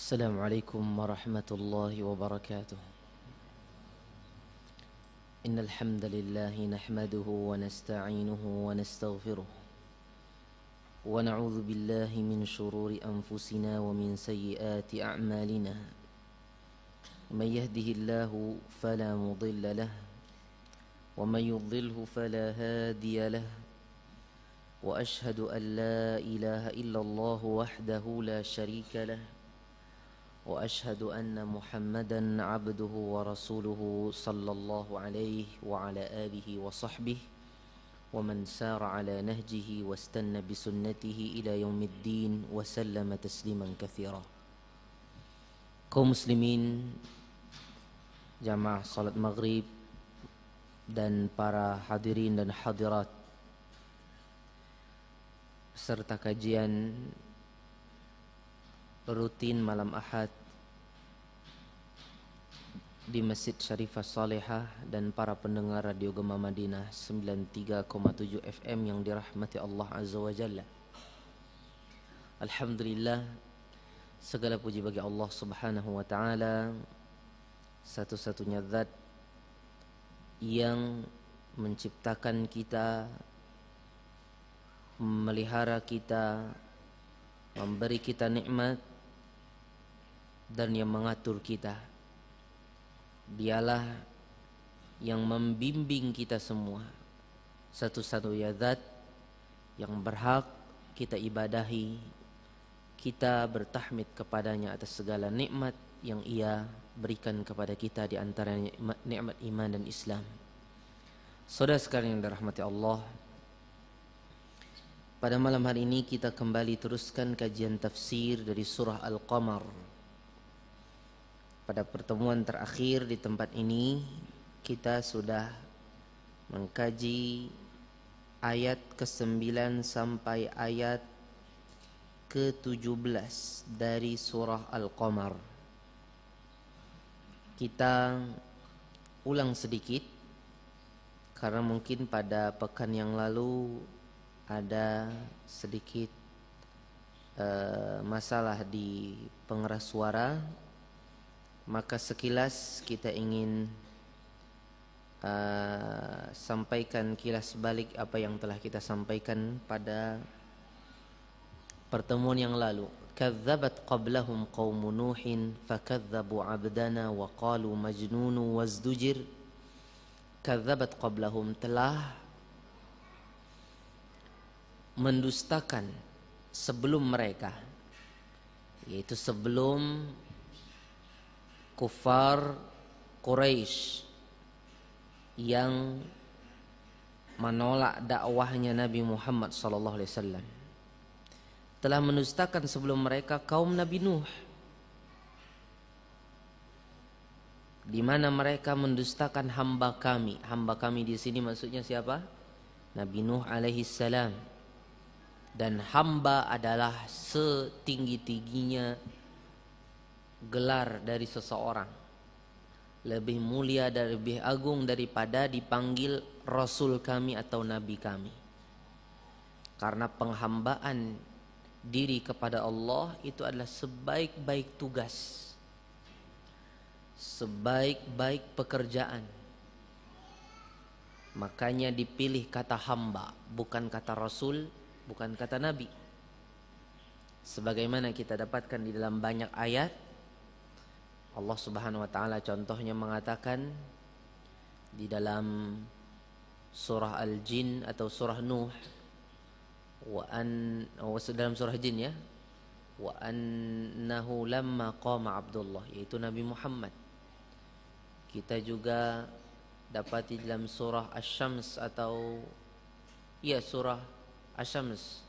السلام عليكم ورحمة الله وبركاته. إن الحمد لله نحمده ونستعينه ونستغفره ونعوذ بالله من شرور أنفسنا ومن سيئات أعمالنا. من يهده الله فلا مضل له ومن يضلله فلا هادي له، وأشهد أن لا إله إلا الله وحده لا شريك له، وأشهد أن محمدا عبده ورسوله صلى الله عليه وعلى آله وصحبه ومن سار على نهجه واستنى بسنته إلى يوم الدين وسلم تسليما كثيرا. Kaum muslimin, jamaah salat maghrib dan para hadirin dan hadirat serta kajian rutin malam Ahad di Masjid Syarifah Salihah dan para pendengar Radio Gema Madinah 93,7 FM yang dirahmati Allah Azza wa Jalla. Alhamdulillah, segala puji bagi Allah Subhanahu wa taala, satu-satunya zat yang menciptakan kita, memelihara kita, memberi kita nikmat, dan yang mengatur kita. Dialah yang membimbing kita semua, satu-satunya zat yang berhak kita ibadahi, kita bertahmid kepadanya atas segala nikmat yang Ia berikan kepada kita, di antara nikmat iman dan Islam. Saudara sekalian yang dirahmati Allah, pada malam hari ini kita kembali teruskan kajian tafsir dari surah Al-Qamar. Pada pertemuan terakhir di tempat ini kita sudah mengkaji ayat ke-9 sampai ayat ke-17 dari surah Al-Qamar. Kita ulang sedikit karena mungkin pada pekan yang lalu ada sedikit masalah di pengeras suara. Maka sekilas kita ingin sampaikan kilas balik apa yang telah kita sampaikan pada pertemuan yang lalu. Kadzabat qablahum qaumun Nuhin fakadzabu 'abdana wa qalu majnunu wazdujir. Kadzabat qablahum, telah mendustakan sebelum mereka, yaitu sebelum kufar Quraisy yang menolak dakwahnya Nabi Muhammad SAW. Telah mendustakan sebelum mereka kaum Nabi Nuh, di mana mereka mendustakan hamba kami. Hamba kami di sini maksudnya siapa? Nabi Nuh alaihi salam. Dan hamba adalah setinggi-tingginya gelar dari seseorang, lebih mulia dan lebih agung daripada dipanggil Rasul kami atau Nabi kami. Karena penghambaan diri kepada Allah itu adalah sebaik-baik tugas, sebaik-baik pekerjaan. Makanya dipilih kata hamba, bukan kata Rasul, bukan kata Nabi. Sebagaimana kita dapatkan di dalam banyak ayat, Allah Subhanahu wa taala contohnya mengatakan di dalam surah Al-Jin atau surah Nuh, dalam surah Jin ya, wa annahu lamma qama Abdullah, yaitu Nabi Muhammad. Kita juga dapat di dalam surah Asy-Syams atau surah Asy-Syams,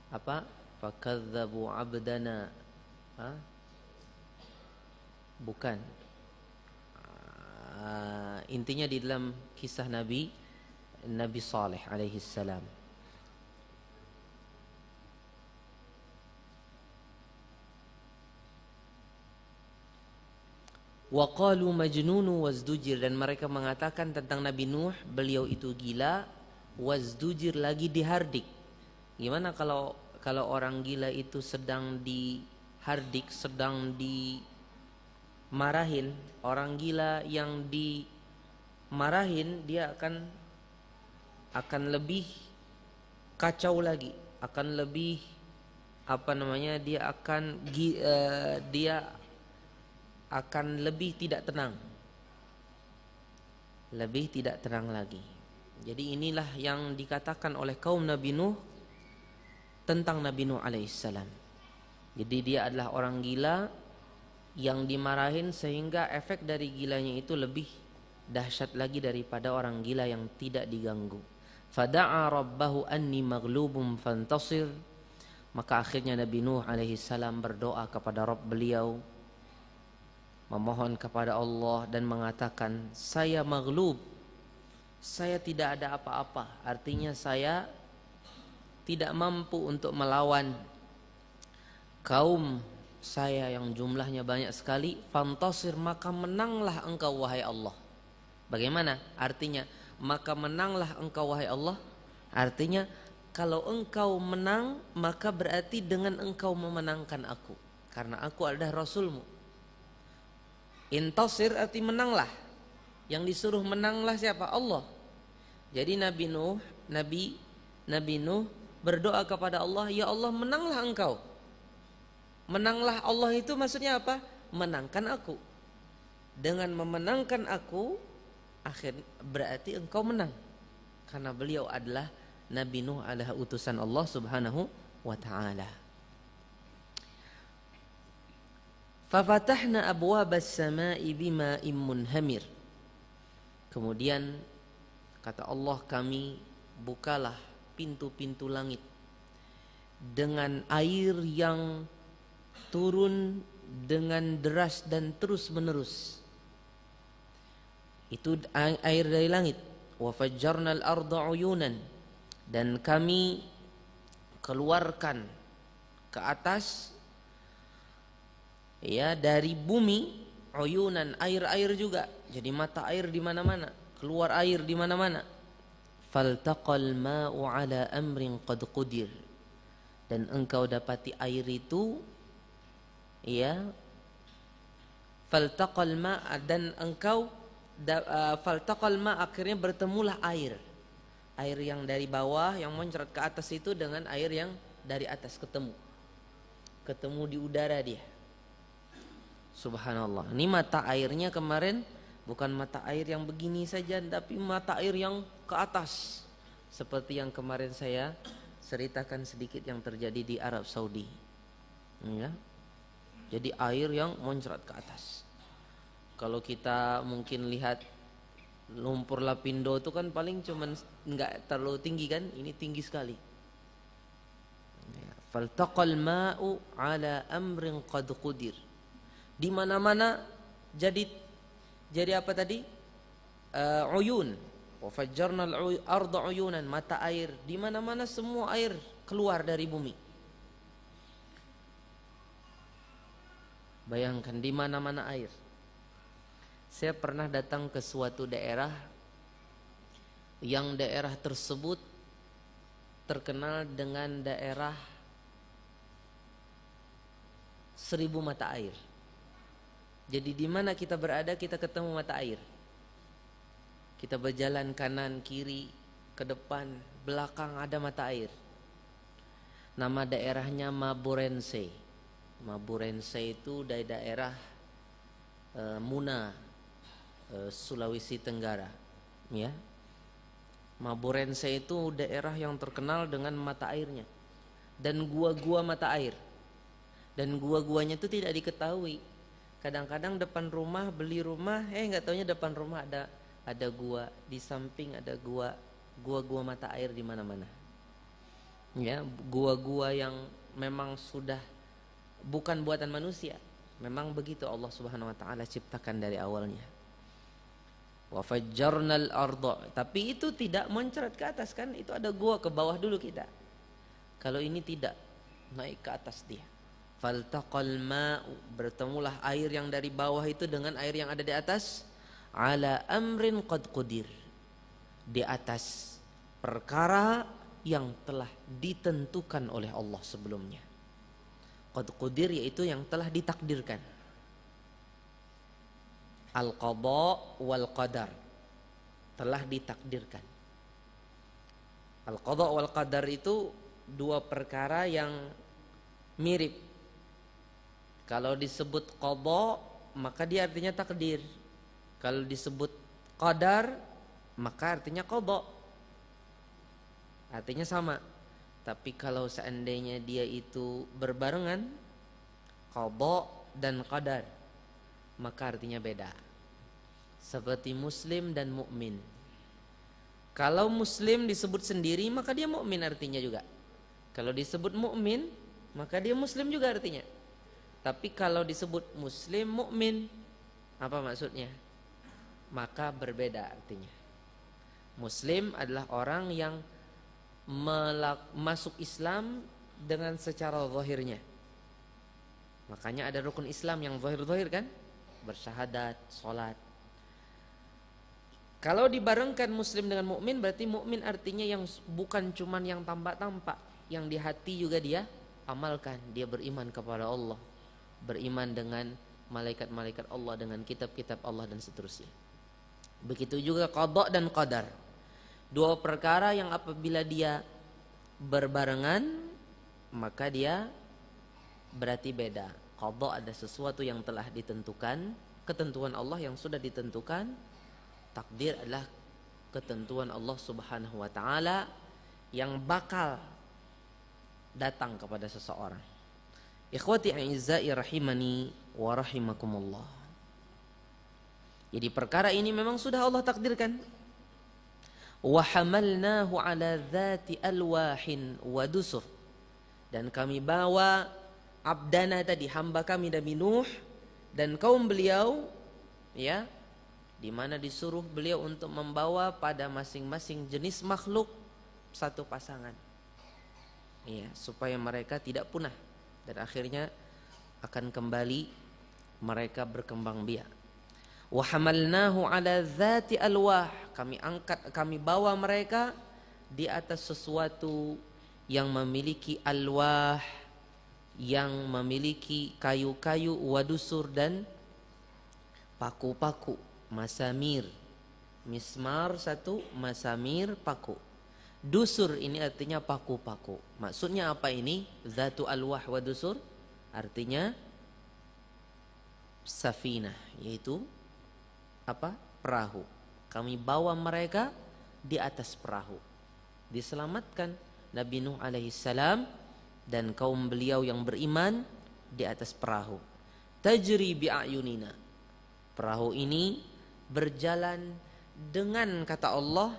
apa? Fakadzabu 'abdana, bukan. Intinya di dalam kisah Nabi Saleh alaihi salam. Wa qalu majnunu wazdujir, dan mereka mengatakan tentang Nabi Nuh, beliau itu gila, wazdujir, lagi dihardik. Gimana kalau orang gila itu sedang di Hardik sedang dimarahin, orang gila yang dimarahin dia akan lebih kacau lagi, akan lebih dia akan lebih tidak tenang, lebih tidak tenang lagi. Jadi inilah yang dikatakan oleh kaum Nabi Nuh tentang Nabi Nuh alaihissalam. Jadi dia adalah orang gila yang dimarahin sehingga efek dari gilanya itu lebih dahsyat lagi daripada orang gila yang tidak diganggu. Fada'a rabbahu anni maghlubun fantasir. Maka akhirnya Nabi Nuh alaihissalam berdoa kepada Rabb beliau, memohon kepada Allah dan mengatakan, saya maghlub, saya tidak ada apa-apa. Artinya saya tidak mampu untuk melawan kaum saya yang jumlahnya banyak sekali. Fantasir, maka menanglah engkau wahai Allah. Bagaimana artinya maka menanglah engkau wahai Allah? Artinya kalau engkau menang maka berarti dengan engkau memenangkan aku, karena aku adalah Rasulmu. Intasir arti menanglah. Yang disuruh menanglah siapa? Allah. Jadi Nabi Nuh berdoa kepada Allah, ya Allah menanglah engkau. Menanglah Allah itu maksudnya apa? Menangkan aku. Dengan memenangkan aku, berarti engkau menang. Karena beliau adalah Nabi Nuh adalah utusan Allah Subhanahu wa ta'ala. Fafatahna abwabas sama'i bima'in munhamir. Kemudian kata Allah, kami bukalah pintu-pintu langit dengan air yang turun dengan deras dan terus menerus. Itu air dari langit. Wa fajjarnal arda uyunan, dan kami keluarkan ke atas ya dari bumi uyunan, air-air juga. Jadi mata air di mana-mana, keluar air di mana-mana. Faltaqal ma'u ala amrin qad qudir, dan engkau dapati air itu ya, faltaqal ma', dan engkau faltaqal ma', akhirnya bertemulah air yang dari bawah yang muncrat ke atas itu dengan air yang dari atas, ketemu di udara dia. Subhanallah. Ini mata airnya kemarin bukan mata air yang begini saja, tapi mata air yang ke atas, seperti yang kemarin saya ceritakan sedikit yang terjadi di Arab Saudi ya. Jadi air yang muncrat ke atas. Kalau kita mungkin lihat lumpur Lapindo itu kan paling cuman enggak terlalu tinggi kan, ini tinggi sekali. Faltaqal ma'u ala amrin qad qudir. Di mana-mana jadi apa tadi? Uyun. Wa fajjarnal arda uyunan, mata air. Di mana-mana semua air keluar dari bumi. Bayangkan di mana-mana air. Saya pernah datang ke suatu daerah yang daerah tersebut terkenal dengan daerah 1000 mata air. Jadi di mana kita berada kita ketemu mata air. Kita berjalan kanan, kiri, ke depan, belakang ada mata air. Nama daerahnya Maburense. Maburense itu dari daerah Muna, Sulawesi Tenggara, ya. Maburense itu daerah yang terkenal dengan mata airnya dan gua-gua mata air. Dan gua-guanya itu tidak diketahui. Kadang-kadang depan rumah, beli rumah, nggak taunya depan rumah ada gua, di samping ada gua mata air di mana-mana. Ya, gua-gua yang memang sudah bukan buatan manusia. Memang begitu Allah Subhanahu wa taala ciptakan dari awalnya. Wa fajjarnal arda, tapi itu tidak muncrat ke atas kan, itu ada gua ke bawah dulu kita. Kalau ini tidak, naik ke atas dia. Faltaqal ma'u, bertemulah air yang dari bawah itu dengan air yang ada di atas, ala amrin qad qudir, di atas perkara yang telah ditentukan oleh Allah sebelumnya. Qad qudir yaitu yang telah ditakdirkan. Al-qadha wal qadar, telah ditakdirkan. Al-qadha wal qadar itu dua perkara yang mirip. Kalau disebut qadha maka dia artinya takdir. Kalau disebut qadar maka artinya qadha. Artinya sama. Tapi kalau seandainya dia itu berbarengan, qadha dan qadar, maka artinya beda. Seperti muslim dan mukmin. Kalau muslim disebut sendiri maka dia mukmin artinya juga. Kalau disebut mukmin maka dia muslim juga artinya. Tapi kalau disebut muslim mukmin, apa maksudnya? Maka berbeda artinya. Muslim adalah orang yang masuk Islam dengan secara zahirnya. Makanya ada rukun Islam yang zahir-zahir kan? Bersyahadat, sholat. Kalau dibarengkan muslim dengan mukmin, berarti mukmin artinya yang bukan cuman yang tampak-tampak, yang di hati juga dia amalkan. Dia beriman kepada Allah, beriman dengan malaikat-malaikat Allah, dengan kitab-kitab Allah dan seterusnya. Begitu juga qadha dan qadar. Dua perkara yang apabila dia berbarengan maka dia berarti beda. Qadha ada sesuatu yang telah ditentukan, ketentuan Allah yang sudah ditentukan. Takdir adalah ketentuan Allah Subhanahu wa taala yang bakal datang kepada seseorang. Ikhwati a'izzai rahimani wa rahimakumullah. Jadi perkara ini memang sudah Allah takdirkan. Wa hamalnahu ala dzati alwahin wa dusur, dan kami bawa abdana tadi, hamba kami Nabi Nuh dan kaum beliau, ya, di mana disuruh beliau untuk membawa pada masing-masing jenis makhluk satu pasangan, ya, supaya mereka tidak punah dan akhirnya akan kembali mereka berkembang biak. Wa hamalnahu ala dzati alwah, kami angkat, kami bawa mereka di atas sesuatu yang memiliki alwah, yang memiliki kayu-kayu, wadusur dan paku-paku, masamir. Mismar satu, masamir paku. Dusur ini artinya paku-paku. Maksudnya apa ini? Dzatu alwah wa dusur artinya safinah, yaitu apa? Perahu. Kami bawa mereka di atas perahu. Diselamatkan Nabi Nuh alaihi salam dan kaum beliau yang beriman di atas perahu. Tajri bi'ayunina. Perahu ini berjalan dengan, kata Allah,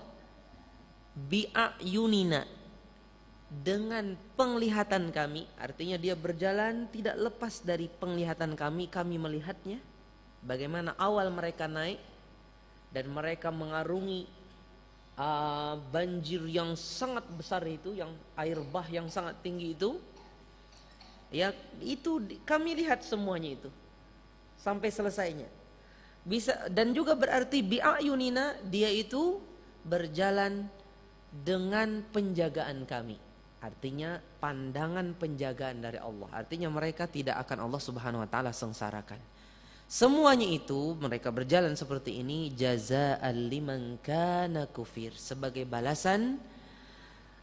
bi'ayunina, dengan penglihatan kami. Artinya dia berjalan tidak lepas dari penglihatan kami. Kami melihatnya. Bagaimana awal mereka naik dan mereka mengarungi banjir yang sangat besar itu, yang air bah yang sangat tinggi itu, ya, itu kami lihat semuanya itu sampai selesainya. Bisa, dan juga berarti bi'ayunina, dia itu berjalan dengan penjagaan kami. Artinya pandangan penjagaan dari Allah. Artinya mereka tidak akan Allah Subhanahu wa taala sengsarakan. Semuanya itu mereka berjalan seperti ini jazaa'an liman kana kufir, sebagai balasan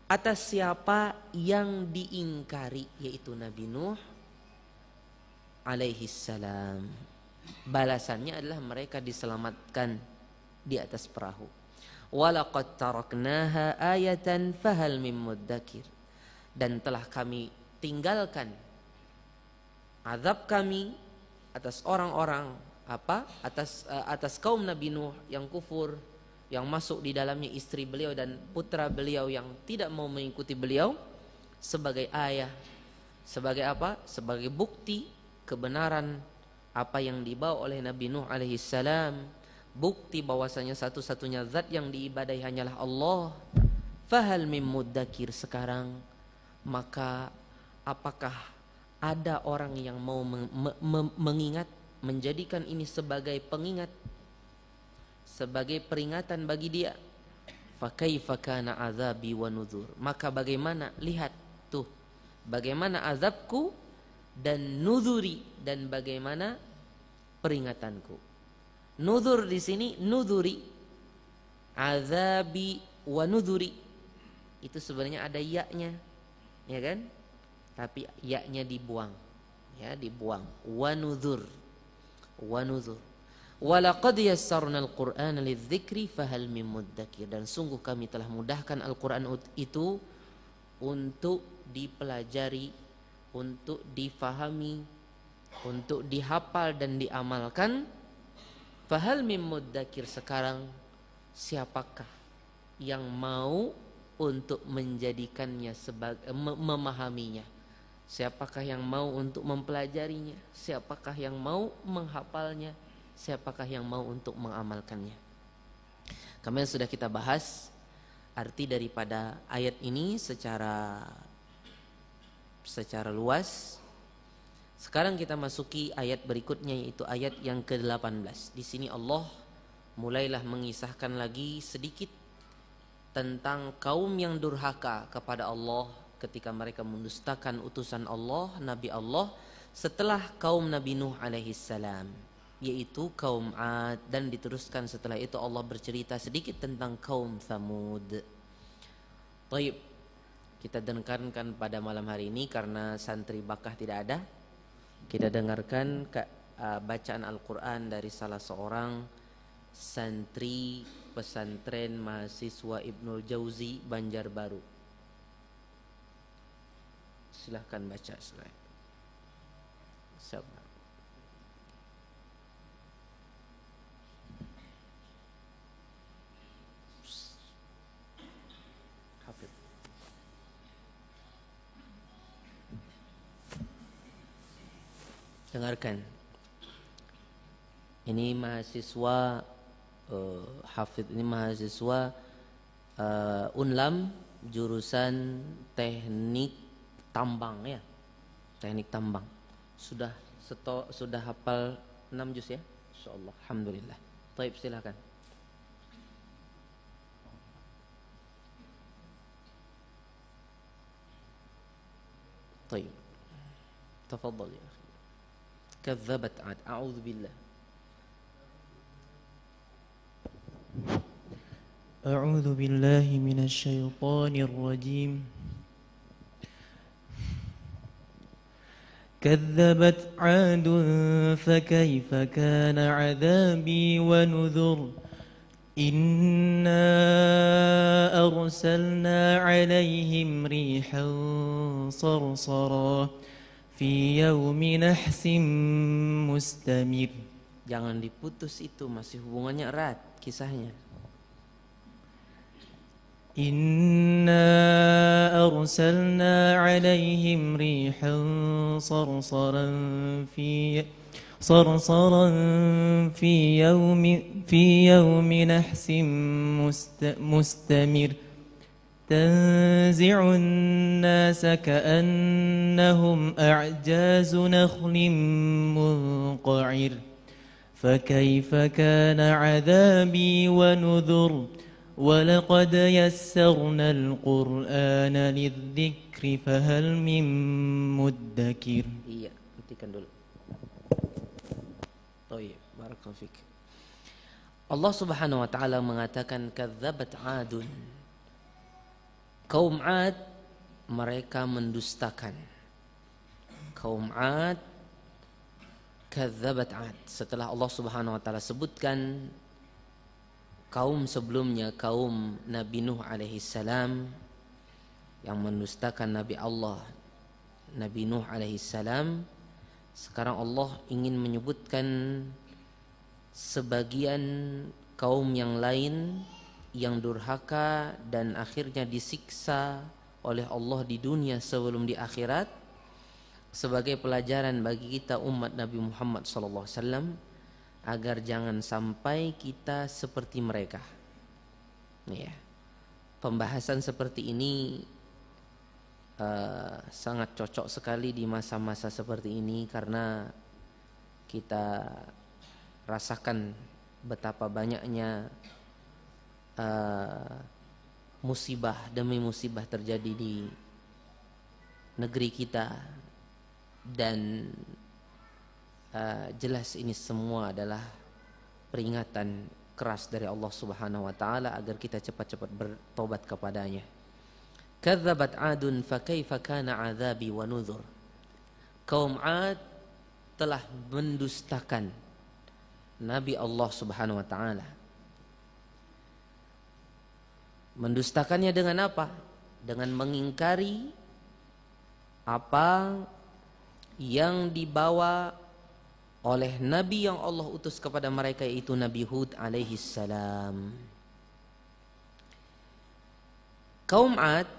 atas siapa yang diingkari, yaitu Nabi Nuh alaihi salam. Balasannya adalah mereka diselamatkan di atas perahu. Walaqad taraknaha ayatan fahal mim muddakir, dan telah kami tinggalkan azab kami atas orang-orang atas kaum Nabi Nuh yang kufur, yang masuk di dalamnya istri beliau dan putra beliau yang tidak mau mengikuti beliau, sebagai ayah, sebagai apa? Sebagai bukti kebenaran apa yang dibawa oleh Nabi Nuh alaihi salam, bukti bahwasanya satu-satunya zat yang diibadahi hanyalah Allah. Fahal mim muddakir, sekarang maka apakah ada orang yang mau mengingat, menjadikan ini sebagai pengingat, sebagai peringatan bagi dia? Fa kaifa kana azabi wa nuzur, maka bagaimana, lihat tuh bagaimana azabku dan nudhuri, dan bagaimana peringatanku. Nudhur di sini, nudhuri, azabi wa nudhuri, itu sebenarnya ada ya-nya, ya kan? Tapi ya-nya dibuang, ya, dibuang. Wa nudhur, wa nudhur. Walaqad yassarna al-Qur'ana lidzikri fahal mim muddakir, dan sungguh kami telah mudahkan Al-Qur'an itu untuk dipelajari, untuk difahami, untuk dihafal dan diamalkan. Fahal mim muddakir, sekarang siapakah yang mau untuk menjadikannya sebagai memahaminya? Siapakah yang mau untuk mempelajarinya? Siapakah yang mau menghafalnya? Siapakah yang mau untuk mengamalkannya? Kemarin sudah kita bahas arti daripada ayat ini secara luas. Sekarang kita masuki ayat berikutnya, yaitu ayat yang ke-18. Di sini Allah mulailah mengisahkan lagi sedikit tentang kaum yang durhaka kepada Allah ketika mereka mendustakan utusan Allah, Nabi Allah, setelah kaum Nabi Nuh alaihi salam, yaitu kaum 'Ad, dan diteruskan setelah itu Allah bercerita sedikit tentang kaum Tsamud. Baik, kita dengarkan pada malam hari ini karena santri bakah tidak ada. Kita dengarkan bacaan Al-Quran dari salah seorang santri pesantren mahasiswa Ibnul Jauzi Banjarbaru. Silahkan baca slide. Sabar. Hafid. Dengarkan. Ini mahasiswa Hafid, ini mahasiswa Unlam jurusan teknik tambang, ya. Teknik tambang. Sudah hafal 6 juz, ya? Insyaallah. Alhamdulillah. Baik, silakan. Baik. Tafadhal ya akhi. Kadzabat 'ad. A'udzu billah. أعوذ بالله من الشيطان الرجيم. كذبت عاد فكيف كان عذابي ونذر. إنا أرسلنا عليهم ريحا صرصرا في يوم نحس مستمر. Jangan diputus, itu masih hubungannya erat kisahnya. إنا أرسلنا عليهم ريحا صرصرا في يوم نحس مستمر تنزع الناس كأنهم أعجاز نخل منقعر فكيف كان عذابي ونذر ولقد يسرنا القرآن للذكر فهل من مدكر. Iya, hentikan dulu. Baik, barakallahu fik. Allah Subhanahu wa taala mengatakan kadzabat 'adun. Kaum 'Ad mereka mendustakan. Kaum 'Ad, kadzabat 'Ad. Setelah Allah Subhanahu wa taala sebutkan kaum sebelumnya, kaum Nabi Nuh alaihi salam yang mendustakan Nabi Allah, Nabi Nuh alaihi salam, sekarang Allah ingin menyebutkan sebagian kaum yang lain yang durhaka dan akhirnya disiksa oleh Allah di dunia sebelum di akhirat, sebagai pelajaran bagi kita umat Nabi Muhammad sallallahu alaihi wasallam agar jangan sampai kita seperti mereka. Ya. Pembahasan seperti ini sangat cocok sekali di masa-masa seperti ini, karena kita rasakan betapa banyaknya musibah demi musibah terjadi di negeri kita, Dan jelas ini semua adalah peringatan keras dari Allah Subhanahu wa taala agar kita cepat-cepat bertobat kepadanya. Kadzabat 'adun fa kaifa kana 'adzabi wa nuzur. Kaum 'Ad telah mendustakan Nabi Allah Subhanahu wa taala. Mendustakannya dengan apa? Dengan mengingkari apa yang dibawa oleh Nabi yang Allah utus kepada mereka, yaitu Nabi Hud alaihi salam. Kaum 'Ad,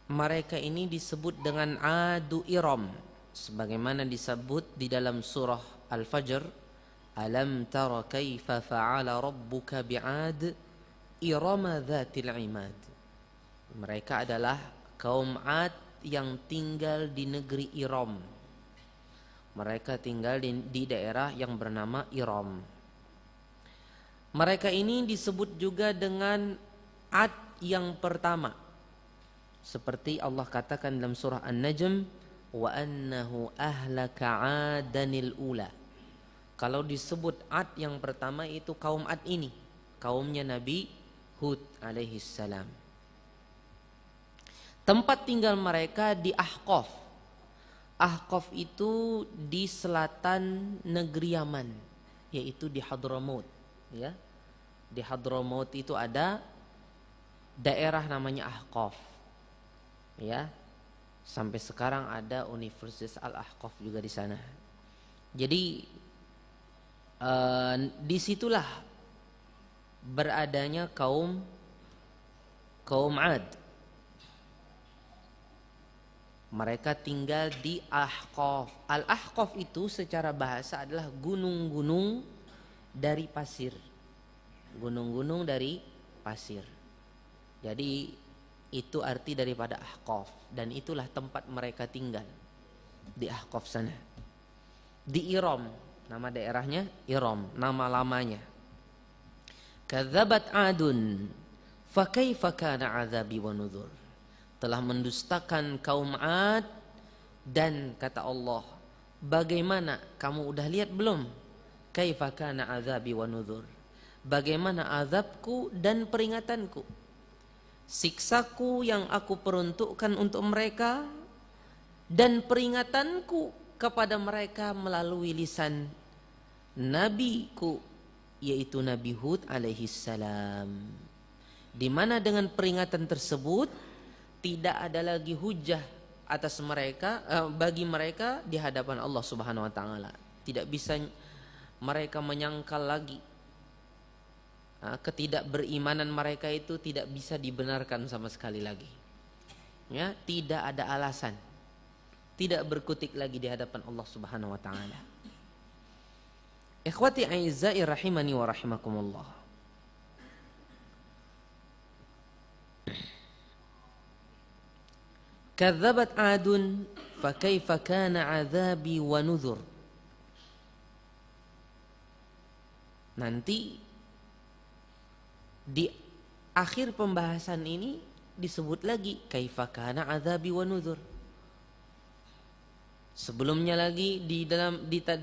mereka ini disebut dengan Adu Iram, sebagaimana disebut di dalam surah Al-Fajr, alam tara kaifa fa'ala rabbuka bi'ad Irama dzatil imad. Mereka adalah kaum 'Ad yang tinggal di negeri Iram. Mereka tinggal di daerah yang bernama Iram. Mereka ini disebut juga dengan 'Ad yang pertama. Seperti Allah katakan dalam surah An-Najm, wa annahu ahlaka 'adanil ula. Kalau disebut 'Ad yang pertama itu kaum 'Ad ini, kaumnya Nabi Hud alaihi salam. Tempat tinggal mereka di Ahqaf. Ahqaf itu di selatan negeri Yaman, yaitu di Hadramaut, ya. Di Hadramaut itu ada daerah namanya Ahqaf. Ya. Sampai sekarang ada Universitas Al-Ahqaf juga di sana. Jadi disitulah beradanya kaum 'Ad. Mereka tinggal di Ahqaf. Al-Ahqaf itu secara bahasa adalah gunung-gunung dari pasir. Gunung-gunung dari pasir. Jadi itu arti daripada Ahqaf, dan itulah tempat mereka tinggal di Ahqaf sana. Di Iram, nama daerahnya Iram, nama lamanya. Kadzabat 'adun fa kaifa kana 'adzabi wa nuzur. Telah mendustakan kaum 'Ad, dan kata Allah, bagaimana kamu udah lihat belum? Kaifa kana 'adzabi wa nuzur. Bagaimana azabku dan peringatanku. Siksaku yang aku peruntukkan untuk mereka dan peringatanku kepada mereka melalui lisan nabiku, yaitu Nabi Hud alaihi salam. Di mana dengan peringatan tersebut tidak ada lagi hujah atas mereka, bagi mereka di hadapan Allah Subhanahu wa taala. Tidak bisa mereka menyangkal lagi. Ketidakberimanan mereka itu tidak bisa dibenarkan sama sekali lagi. Ya, tidak ada alasan. Tidak berkutik lagi di hadapan Allah Subhanahu wa taala. Ikhwati a'izzai rahimani wa rahimakumullah. Kadzabat 'adun fa kaifa kana 'adzabi wa nuzur. Nanti di akhir pembahasan ini disebut lagi kaifa kana 'adzabi wa nuzur. Sebelumnya lagi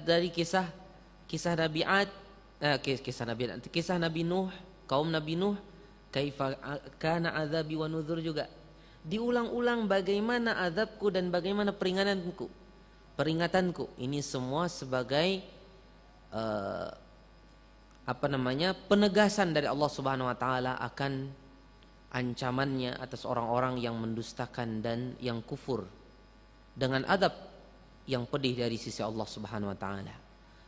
dari kisah Nabi 'Ad, kisah Nabi Nuh, kaum Nabi Nuh, kaifa kana 'adzabi wa nuzur juga. Diulang-ulang bagaimana azabku dan bagaimana peringatanku. Ini semua sebagai penegasan dari Allah Subhanahu wa taala akan ancamannya atas orang-orang yang mendustakan dan yang kufur dengan adab yang pedih dari sisi Allah Subhanahu wa taala.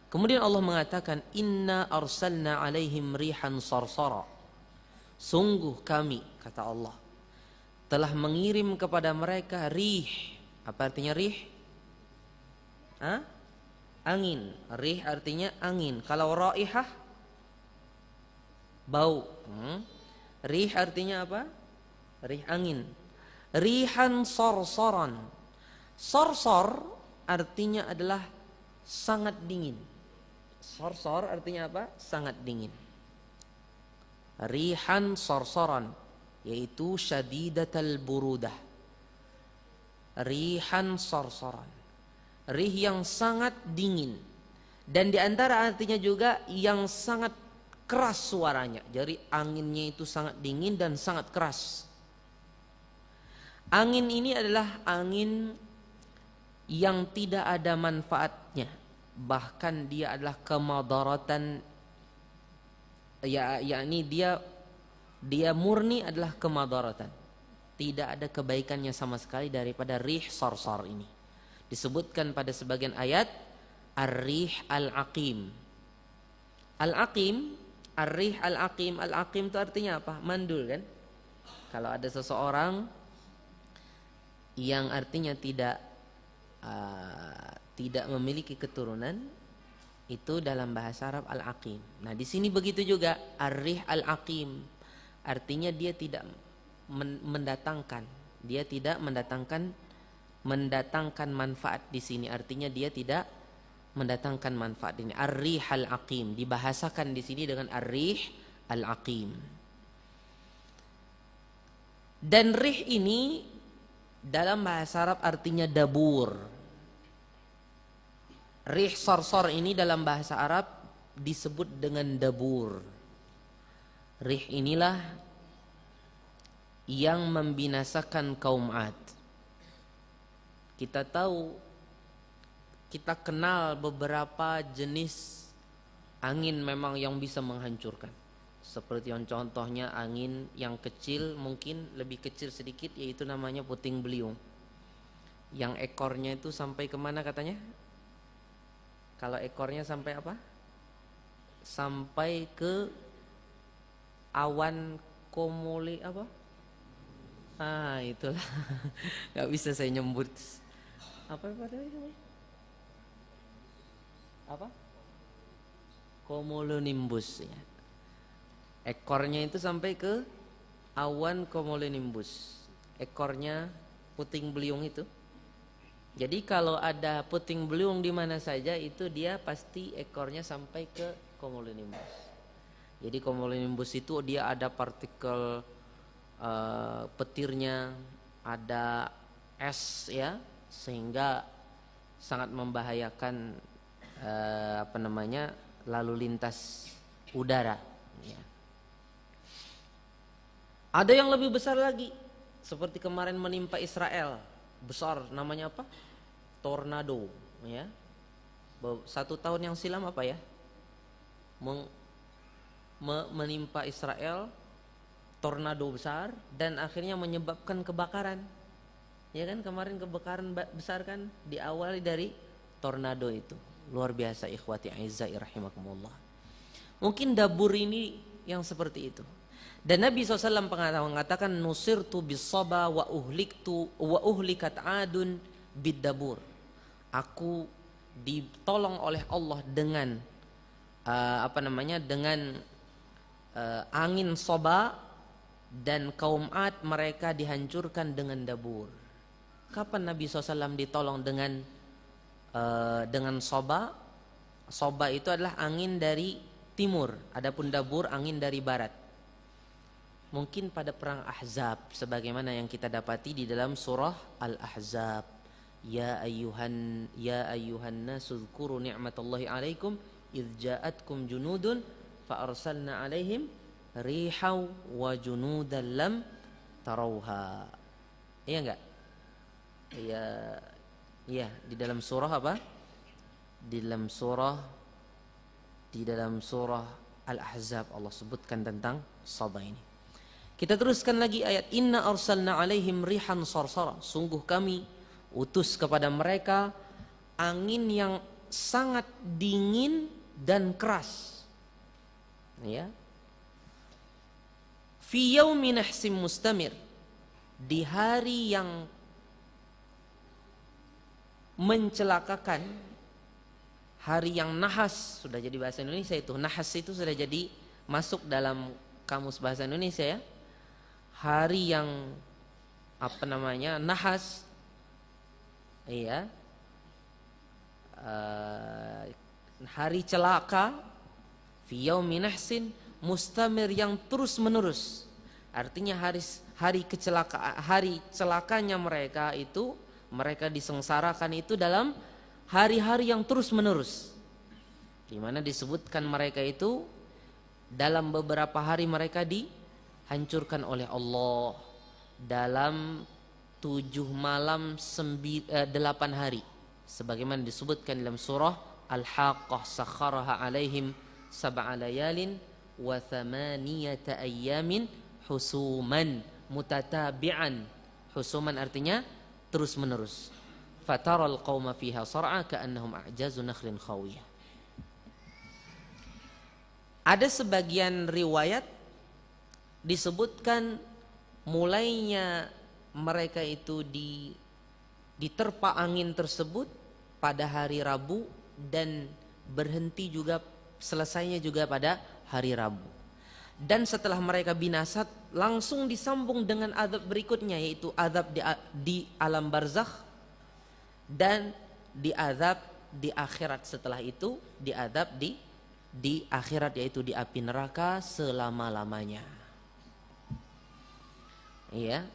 Kemudian Allah mengatakan, inna arsalna alaihim rihan sarsara. Sungguh kami, kata Allah, telah mengirim kepada mereka rih. Apa artinya rih? Angin. Rih artinya angin. Kalau raihah, bau. Rih artinya apa? Rih angin. Rihan sarsaran. Sarsar artinya adalah sangat dingin. Sarsar artinya apa? Sangat dingin. Rihan sarsaran, yaitu syadidatal burudah. Rihan sarsaran. rih yang sangat dingin. Dan di antara artinya juga yang sangat keras suaranya. Jadi anginnya itu sangat dingin dan sangat keras. Angin ini adalah angin yang tidak ada manfaatnya. Bahkan dia adalah kemadaratan, yakni dia murni adalah kemadaratan. Tidak ada kebaikannya sama sekali daripada rih sarsar ini. Disebutkan pada sebagian ayat ar-rih al-aqim. Al-aqim, ar-rih al-aqim, al-aqim itu artinya apa? Mandul kan? Kalau ada seseorang yang artinya tidak memiliki keturunan, itu dalam bahasa Arab al-aqim. Nah, di sini begitu juga ar-rih al-aqim. Artinya dia tidak mendatangkan, dia tidak mendatangkan manfaat di sini. Artinya dia tidak mendatangkan manfaat ini. Ar-rih al-aqim dibahasakan di sini dengan ar-rih al-aqim. Dan rih ini dalam bahasa Arab artinya dabur. Rih sarsar ini dalam bahasa Arab disebut dengan dabur. Rih inilah yang membinasakan kaum Ad. Kita tahu, kita kenal beberapa jenis angin memang yang bisa menghancurkan. Seperti yang contohnya angin yang kecil, mungkin lebih kecil sedikit, yaitu namanya puting beliung. Yang ekornya itu sampai kemana katanya? Kalau ekornya sampai apa? Sampai ke awan komuli apa? Itulah. Gak bisa saya nyebut. Apa namanya? Apa? Cumulonimbus ya. Ekornya itu sampai ke awan cumulonimbus. Ekornya puting beliung itu. Jadi kalau ada puting beliung di mana saja, itu dia pasti ekornya sampai ke cumulonimbus. Jadi cumulonimbus itu dia ada partikel petirnya, ada es ya, sehingga sangat membahayakan lalu lintas udara ya. Ada yang lebih besar lagi, seperti kemarin menimpa Israel, besar, namanya apa? Tornado ya. 1 tahun yang silam apa ya? Menimpa Israel tornado besar dan akhirnya menyebabkan kebakaran. Ya kan, kemarin kebakaran besar kan diawali dari tornado itu. Luar biasa ikhwati a'izzai rahimakumullah. Mungkin dabur ini yang seperti itu. Dan Nabi SAW mengatakan nusirtu bis-saba wa uhlikat adun bid-dabur. Aku ditolong oleh Allah dengan dengan angin soba, dan kaum Ad mereka dihancurkan dengan dabur. Kapan Nabi SAW ditolong dengan soba? Soba itu adalah angin dari timur, adapun dabur angin dari barat. Mungkin pada perang Ahzab, sebagaimana yang kita dapati di dalam surah Al-Ahzab. Ya ayyuhan nasu dzkuru ni'matallahi 'alaikum idz ja'atkum junudun fa arsalna 'alaihim rihau wa junudan lam tarauha. Iya enggak? Iya, di dalam surah apa? Di dalam surah Al-Ahzab Allah sebutkan tentang Sabah ini. Kita teruskan lagi ayat inna arsalna alaihim rihan sarsara. Sungguh kami utus kepada mereka angin yang sangat dingin dan keras. Ya. Fi yaumin nahsim mustamir, di hari yang mencelakakan, hari yang nahas, sudah jadi bahasa Indonesia itu. Nahas itu sudah jadi masuk dalam kamus bahasa Indonesia ya. Hari yang nahas, iya, hari celaka, fi yaumin nahsin mustamir, yang terus menerus. Artinya hari celakanya mereka itu, mereka disengsarakan itu dalam hari-hari yang terus menerus, di mana disebutkan mereka itu dalam beberapa hari mereka dihancurkan oleh Allah dalam 7 malam 8 hari, sebagaimana disebutkan dalam surah Al-Haqqah, sakharaha alaihim sab'a layalin wa thamaniyata ayyamin husuman mutatabi'an. Husuman artinya terus menerus. Fataral qauma fiha sar'a ka'annahum a'jazu nakhlin khawiyah. Ada sebagian riwayat disebutkan mulainya mereka itu diterpa angin tersebut pada hari Rabu dan berhenti juga, selesainya juga pada hari Rabu. Dan setelah mereka binasa langsung disambung dengan azab berikutnya, yaitu azab di alam barzakh dan diazab di akhirat. Setelah itu diazab di akhirat, yaitu di api neraka selama-lamanya. Iya.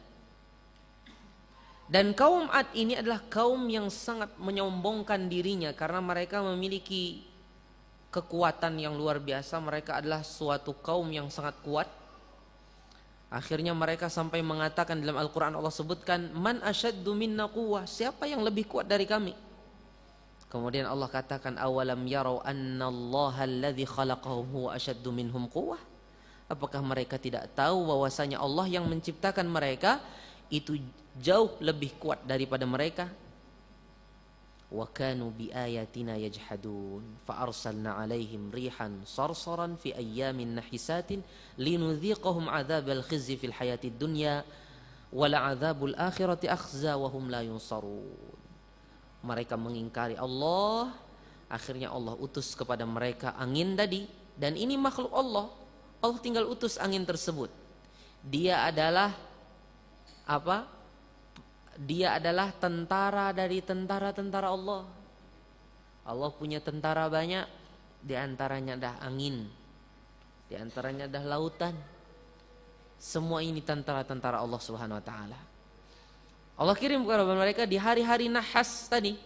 Dan kaum Ad ini adalah kaum yang sangat menyombongkan dirinya karena mereka memiliki kekuatan yang luar biasa. Mereka adalah suatu kaum yang sangat kuat. Akhirnya mereka sampai mengatakan, dalam Al-Quran Allah sebutkan, man asyaddu minna quwwah, siapa yang lebih kuat dari kami? Kemudian Allah katakan, awalam yarau annallaha alladhi khalaqahum huwa asyaddu minhum quwwah. Apakah mereka tidak tahu bahwasanya Allah yang menciptakan mereka itu jauh lebih kuat daripada mereka? Wa kanu bi ayatina yajhadun fa arsalna alaihim rihan sarsaran fi ayyamin nahisatin linudhiqahum adzabal khizyi fil hayatid dunya wal adzabul akhirati akhza wa hum la yunsarun. Mereka mengingkari Allah, akhirnya Allah utus kepada mereka angin tadi, dan ini makhluk Allah. Allah tinggal utus angin tersebut. Dia adalah apa? Dia adalah tentara dari tentara-tentara Allah. Allah punya tentara banyak, di antaranya adalah angin, di antaranya adalah lautan. Semua ini tentara-tentara Allah Subhanahu wa taala. Allah kirim kepada mereka di hari-hari nahas tadi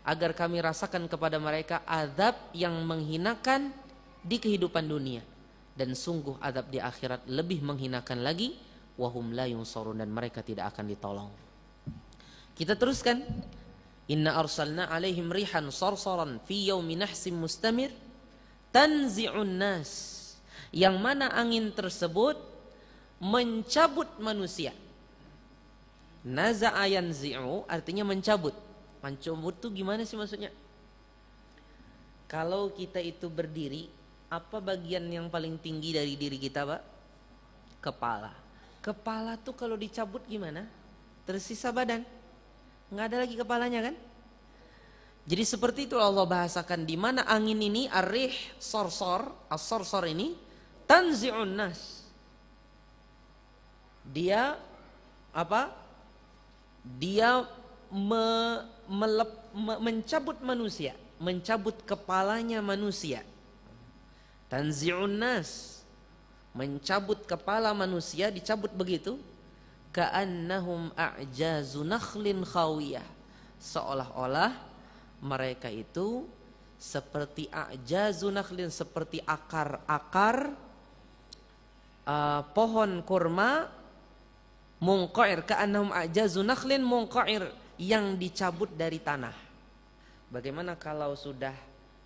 agar kami rasakan kepada mereka azab yang menghinakan di kehidupan dunia, dan sungguh azab di akhirat lebih menghinakan lagi. Wahum la yunsarun, dan mereka tidak akan ditolong. Kita teruskan. Inna arsalna alaihim rihan sarsaran fi yaumi nahsim mustamir tanzi'un nas, yang mana angin tersebut mencabut manusia. Naza'a yanzi'u artinya mencabut. Mencabut itu gimana sih maksudnya? Kalau kita itu berdiri, apa bagian yang paling tinggi dari diri kita, Pak? Kepala. Kepala tuh kalau dicabut gimana? Tersisa badan. Nggak ada lagi kepalanya kan? Jadi seperti itu Allah bahasakan, di mana angin ini ar-rih sarsar, as-sarsar ini tanzi'un nas. Dia apa? Dia mencabut manusia, mencabut kepalanya manusia. Tanzi'un nas, mencabut kepala manusia, dicabut begitu. Ka'annahum a'jazu nakhlin khawiyah, seolah-olah mereka itu seperti a'jazu nakhlin, seperti akar-akar pohon kurma, munqa'ir, ka'annahum a'jazu nakhlin munqa'ir, yang dicabut dari tanah. Bagaimana kalau sudah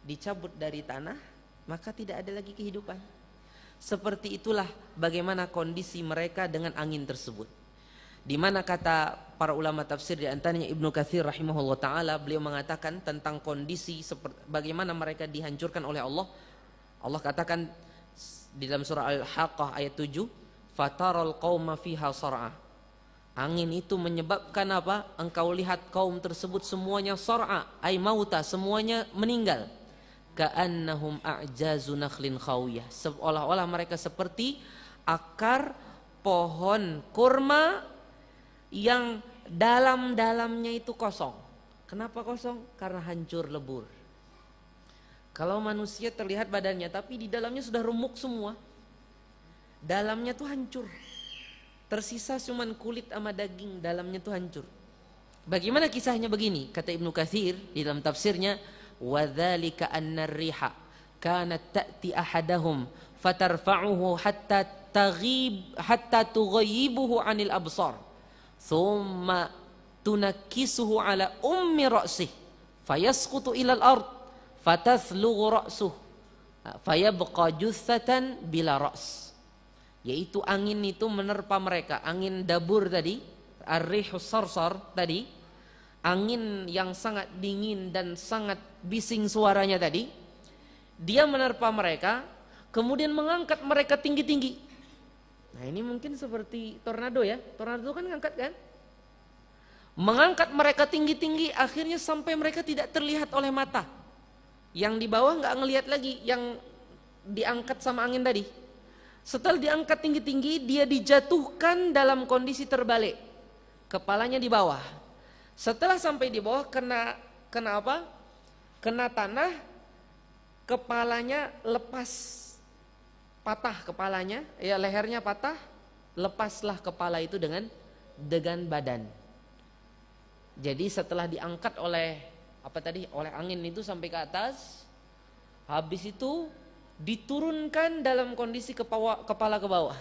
dicabut dari tanah, maka tidak ada lagi kehidupan. Seperti itulah bagaimana kondisi mereka dengan angin tersebut. Di mana kata para ulama tafsir, di antaranya Ibnu Katsir rahimahullah taala, beliau mengatakan tentang kondisi bagaimana mereka dihancurkan oleh Allah. Allah katakan di dalam surah Al-Haqqah ayat 7, fataral qauma fiha sar'a. Angin itu menyebabkan apa? Engkau lihat kaum tersebut semuanya sar'a, ay mauta, semuanya meninggal. Ka'annahum a'jazu nakhlin khawiyah, seolah-olah mereka seperti akar pohon kurma yang dalam-dalamnya itu kosong. Kenapa kosong? Karena hancur lebur. Kalau manusia terlihat badannya, tapi di dalamnya sudah remuk semua. Dalamnya tuh hancur. Tersisa cuman kulit sama daging, dalamnya tuh hancur. Bagaimana kisahnya begini? Kata Ibnu Katsir di dalam tafsirnya, wa dzalika anna ar-riha kanat ta'ti ahadahum fatarfa'uhu hatta tughayyibuhu 'anil absar thumma tunakkisuhu 'ala ummi ra'sih fayasqutu ila al-ard fatathlughu ra'suhu fayabqa jussatan bila ra's. Yaitu angin itu menerpa mereka, angin dabur tadi, ar-rihus sarsar tadi, angin yang sangat dingin dan sangat bising suaranya tadi, dia menerpa mereka, kemudian mengangkat mereka tinggi-tinggi. Nah ini mungkin seperti tornado ya, tornado kan ngangkat kan? Mengangkat mereka tinggi-tinggi, akhirnya sampai mereka tidak terlihat oleh mata. Yang di bawah nggak ngelihat lagi, yang diangkat sama angin tadi. Setelah diangkat tinggi-tinggi, dia dijatuhkan dalam kondisi terbalik, kepalanya di bawah. Setelah sampai di bawah kena apa? Kena tanah, kepalanya lepas, patah kepalanya, ya lehernya patah, lepaslah kepala itu dengan badan. Jadi setelah diangkat oleh oleh angin itu sampai ke atas, habis itu diturunkan dalam kondisi kepala ke bawah,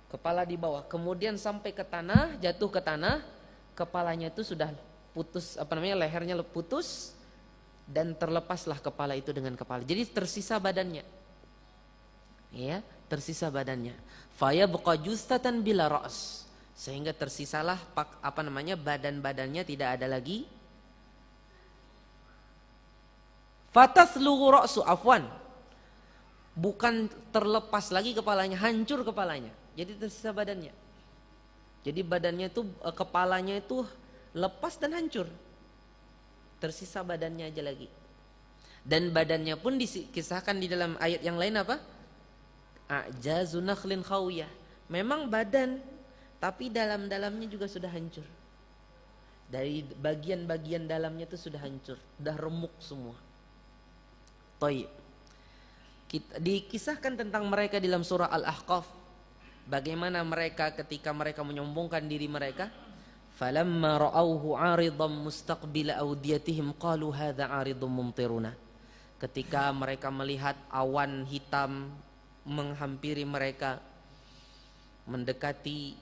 kepala di bawah, kemudian sampai ke tanah, jatuh ke tanah, kepalanya itu sudah putus, lehernya putus dan terlepaslah kepala itu dengan kepala. Jadi tersisa badannya, ya, tersisa badannya. Fayabqa justatan bila ra's, sehingga tersisalah badan-badannya tidak ada lagi. Fatathlughu ra'su, bukan terlepas lagi kepalanya, hancur kepalanya. Jadi tersisa badannya. Jadi badannya itu, kepalanya itu lepas dan hancur. Tersisa badannya aja lagi. Dan badannya pun dikisahkan di dalam ayat yang lain apa? A'jazu nakhlin khawiyah. Memang badan, tapi dalam-dalamnya juga sudah hancur. Dari bagian-bagian dalamnya itu sudah hancur, sudah remuk semua. Taib. Dikisahkan tentang mereka dalam surah Al-Ahqaf, bagaimana mereka ketika mereka menyombongkan diri mereka, falamma ra'awhu 'aridan mustaqbila awdiyatihim qalu hadza 'aridun mumtiruna. Ketika mereka melihat awan hitam menghampiri mereka, mendekati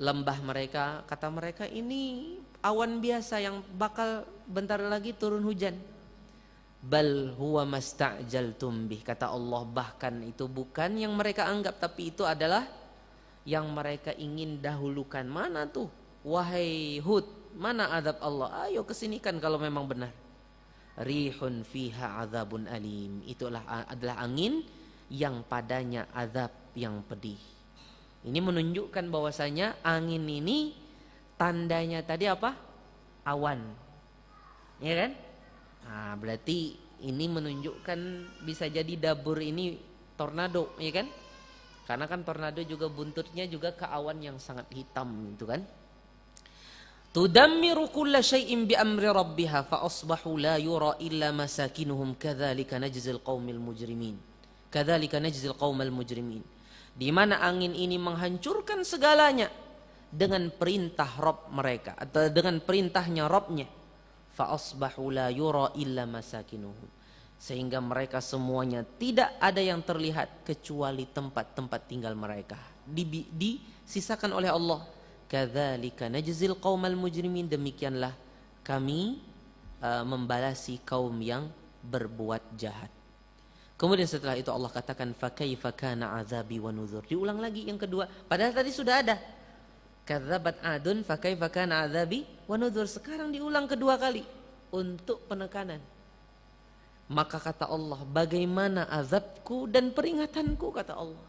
lembah mereka, kata mereka ini awan biasa yang bakal bentar lagi turun hujan. Bal huwa masta'jaltum bih, kata Allah, bahkan itu bukan yang mereka anggap, tapi itu adalah yang mereka ingin dahulukan. Mana tuh wahai Hud, mana azab Allah? Ayo kesinikan kalau memang benar. Rihun fiha azabun alim, itulah adalah angin yang padanya azab yang pedih. Ini menunjukkan bahwasanya angin ini tandanya tadi apa? Awan, ya kan? Nah, berarti ini menunjukkan bisa jadi dabur ini tornado, ya kan? Karena kan tornado juga buntutnya juga ke awan yang sangat hitam itu kan. Tudammiru kulla syai'in bi amri rabbiha fa asbahu la yura illa masakinuhum kadzalika najzil qaumil mujrimin. Kadzalika najzil qaumal mujrimin. Di mana angin ini menghancurkan segalanya dengan perintah Rabb mereka atau dengan perintahnya Rabbnya. Fa asbahu la yura illa masakinuhum, sehingga mereka semuanya tidak ada yang terlihat kecuali tempat-tempat tinggal mereka. Disisakan oleh Allah. Kadzalika najzil qaumal mujrimin, demikianlah kami membalasi kaum yang berbuat jahat. Kemudian setelah itu Allah katakan fa kaifa kana azabi wa nuzur. Diulang lagi yang kedua, padahal tadi sudah ada. Kadzabat adun fa kaifa kana azabi wa nuzur. Sekarang diulang kedua kali untuk penekanan. Maka kata Allah, bagaimana azabku dan peringatanku, kata Allah.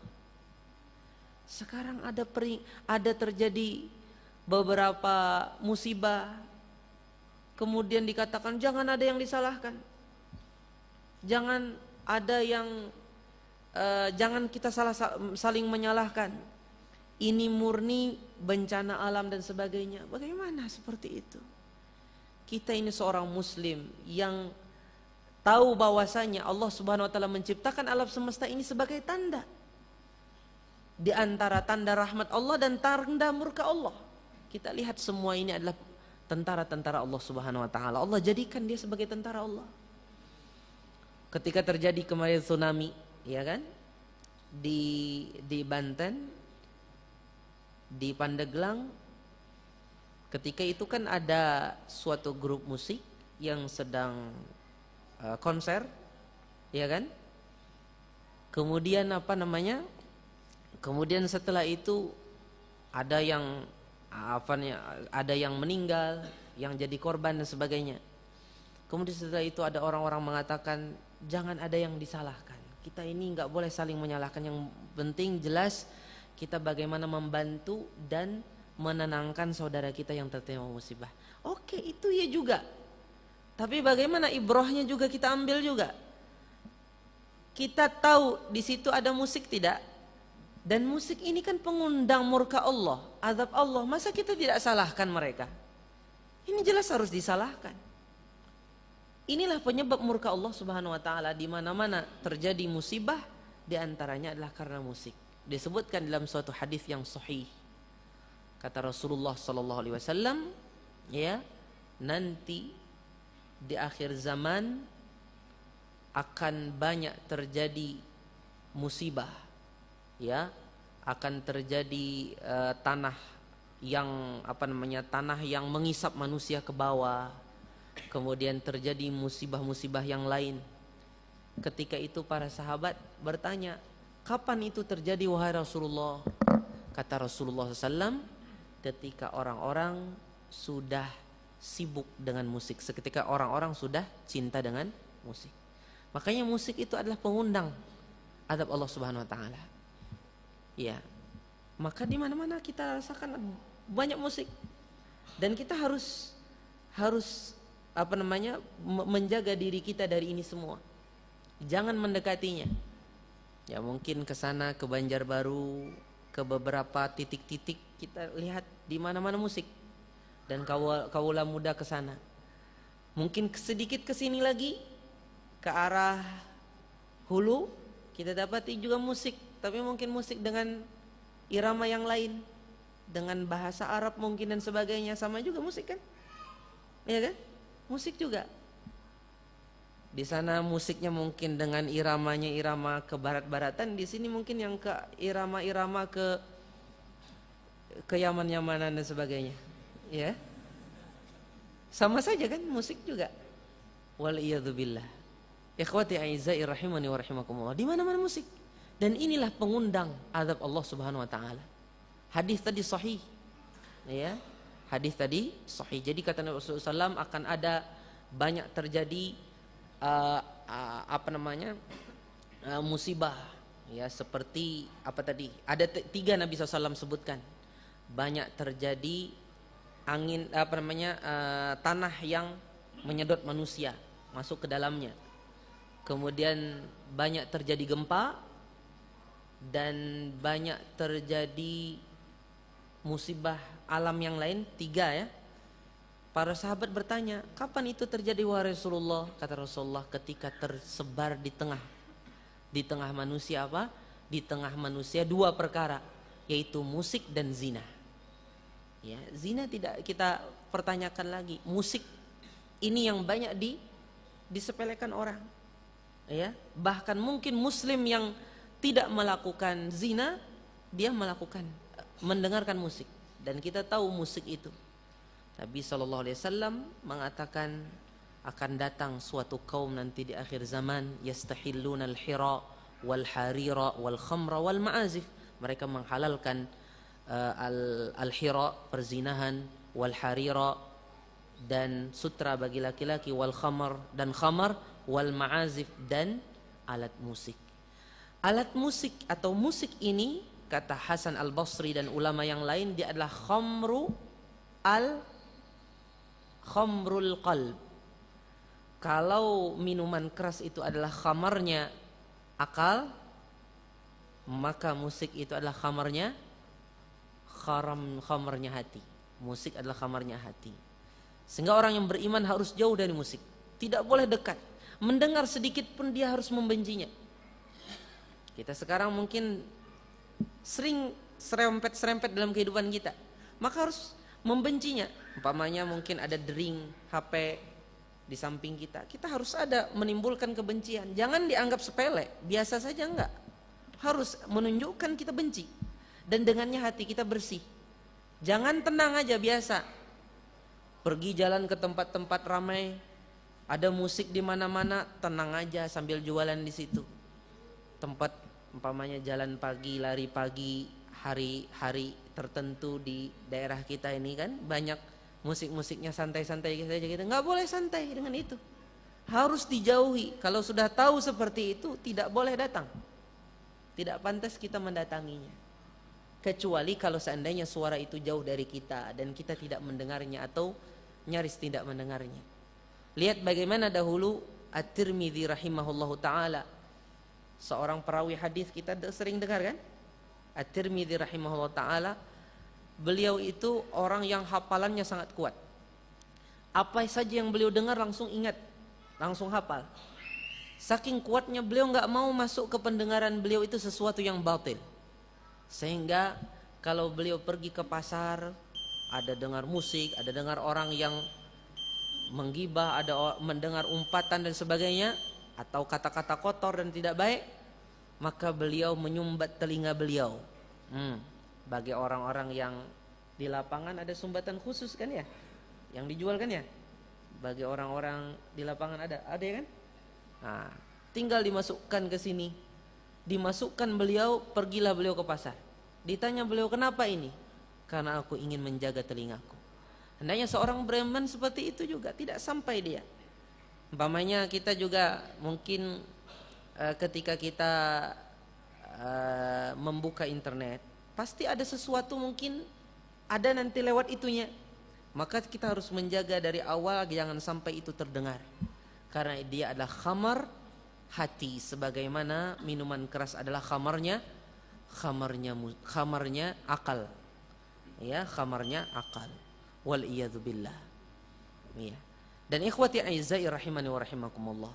Sekarang ada terjadi beberapa musibah, kemudian dikatakan jangan ada yang disalahkan, jangan ada yang jangan kita saling menyalahkan. Ini murni bencana alam dan sebagainya. Bagaimana seperti itu? Kita ini seorang muslim yang tahu bahwasanya Allah Subhanahu wa taala menciptakan alam semesta ini sebagai tanda. Di antara tanda rahmat Allah dan tanda murka Allah. Kita lihat semua ini adalah tentara-tentara Allah Subhanahu wa taala. Allah jadikan dia sebagai tentara Allah. Ketika terjadi kemarin tsunami, ya kan? Di Banten, di Pandeglang, ketika itu kan ada suatu grup musik yang sedang konser, ya kan? Kemudian kemudian setelah itu ada yang ada yang meninggal, yang jadi korban dan sebagainya. Kemudian setelah itu ada orang-orang mengatakan jangan ada yang disalahkan. Kita ini nggak boleh saling menyalahkan. Yang penting jelas kita bagaimana membantu dan menenangkan saudara kita yang tertimpa musibah. Oke, itu ya juga. Tapi bagaimana ibrahnya juga kita ambil juga. Kita tahu di situ ada musik tidak? Dan musik ini kan pengundang murka Allah, azab Allah. Masa kita tidak salahkan mereka? Ini jelas harus disalahkan. Inilah penyebab murka Allah Subhanahu wa taala. Di mana-mana terjadi musibah, di antaranya adalah karena musik. Disebutkan dalam suatu hadis yang sahih. Kata Rasulullah sallallahu alaihi wasallam, ya, nanti di akhir zaman akan banyak terjadi musibah. Ya, akan terjadi tanah yang tanah yang mengisap manusia ke bawah. Kemudian terjadi musibah-musibah yang lain. Ketika itu para sahabat bertanya, kapan itu terjadi wahai Rasulullah? Kata Rasulullah SAW, ketika orang-orang sudah sibuk dengan musik, seketika orang-orang sudah cinta dengan musik. Makanya musik itu adalah pengundang azab Allah Subhanahu wa taala. Ya. Maka di mana-mana kita rasakan banyak musik. Dan kita harus menjaga diri kita dari ini semua. Jangan mendekatinya. Ya mungkin ke sana, ke Banjarbaru, ke beberapa titik-titik kita lihat di mana-mana musik. Dan kaula muda ke sana. Mungkin sedikit ke sini lagi ke arah hulu kita dapati juga musik, tapi mungkin musik dengan irama yang lain, dengan bahasa Arab mungkin dan sebagainya, sama juga musik kan? Iya kan? Musik juga. Di sana musiknya mungkin dengan iramanya irama ke barat-baratan, di sini mungkin yang ke irama-irama ke Yaman-Yamanan dan sebagainya. Ya. Sama saja kan musik juga. Wal iyadzubillah. Ikhwati a'izzai rahimani wa rahimakumullah. Di mana-mana musik. Dan inilah pengundang azab Allah Subhanahu wa taala. Hadis tadi sahih. Ya. Hadis tadi sahih. Jadi kata Nabi sallallahu alaihi wasallam akan ada banyak terjadi musibah, ya, seperti apa tadi? Ada tiga Nabi SAW sebutkan. Banyak terjadi angin tanah yang menyedot manusia masuk ke dalamnya. Kemudian banyak terjadi gempa dan banyak terjadi musibah alam yang lain, tiga ya. Para sahabat bertanya, kapan itu terjadi wahai Rasulullah? Kata Rasulullah, ketika tersebar di tengah manusia apa? Di tengah manusia dua perkara, yaitu musik dan zina. Ya, zina tidak kita pertanyakan lagi. Musik ini yang banyak disepelekan orang. Ya, bahkan mungkin muslim yang tidak melakukan zina, dia mendengarkan musik, dan kita tahu musik itu. Nabi SAW mengatakan akan datang suatu kaum nanti di akhir zaman, yastahilluna al-hira wal harira wal khamra wal ma'azif. Mereka menghalalkan al-hira, perzinahan, wal harira, dan sutra bagi laki-laki, wal khamar, dan khamar, wal ma'azif, dan alat musik. Alat musik atau musik ini, kata Hasan al-Basri dan ulama yang lain, dia adalah khamrul qalb. Kalau minuman keras itu adalah khamarnya akal, maka musik itu adalah khamarnya hati. Musik adalah khamarnya hati. Sehingga orang yang beriman harus jauh dari musik, tidak boleh dekat. Mendengar sedikit pun dia harus membencinya. Kita sekarang mungkin sering serempet dalam kehidupan kita, maka harus membencinya. Umpamanya mungkin ada dering HP di samping kita, kita harus ada menimbulkan kebencian. Jangan dianggap sepele, biasa saja, enggak. Harus menunjukkan kita benci. Dan dengannya hati kita bersih. Jangan tenang aja biasa. Pergi jalan ke tempat-tempat ramai, ada musik di mana-mana, tenang aja sambil jualan di situ. Tempat umpamanya jalan pagi, lari pagi, hari-hari tertentu di daerah kita ini kan banyak musik-musiknya santai-santai saja kita. Nggak boleh santai dengan itu. Harus dijauhi. Kalau sudah tahu seperti itu tidak boleh datang. Tidak pantas kita mendatanginya. Kecuali kalau seandainya suara itu jauh dari kita dan kita tidak mendengarnya atau nyaris tidak mendengarnya. Lihat bagaimana dahulu At-Tirmidzi rahimahullahu taala, seorang perawi hadis kita sering dengar kan? At-Tirmidzi rahimahullahu taala, beliau itu orang yang hafalannya sangat kuat. Apa saja yang beliau dengar langsung ingat, langsung hafal. Saking kuatnya beliau nggak mau masuk ke pendengaran beliau itu sesuatu yang batil. Sehingga kalau beliau pergi ke pasar, ada dengar musik, ada dengar orang yang menggibah, ada mendengar umpatan dan sebagainya, atau kata-kata kotor dan tidak baik, maka beliau menyumbat telinga beliau. Bagi orang-orang yang di lapangan ada sumbatan khusus kan ya, yang dijual kan ya. Bagi orang-orang di lapangan ada ya kan. Nah, tinggal dimasukkan ke sini. Dimasukkan beliau, pergilah beliau ke pasar. Ditanya beliau, kenapa ini? Karena aku ingin menjaga telingaku. Hendaknya seorang beriman seperti itu juga, tidak sampai dia. Umpamanya kita juga mungkin ketika kita membuka internet, pasti ada sesuatu mungkin ada nanti lewat itunya. Maka kita harus menjaga dari awal jangan sampai itu terdengar. Karena dia adalah khamar hati, sebagaimana minuman keras adalah khamarnya akal. Ya, khamarnya akal. Wal iyadzu billah. Ya. Dan ikhwati a'izzai rahimani wa rahimakumullah.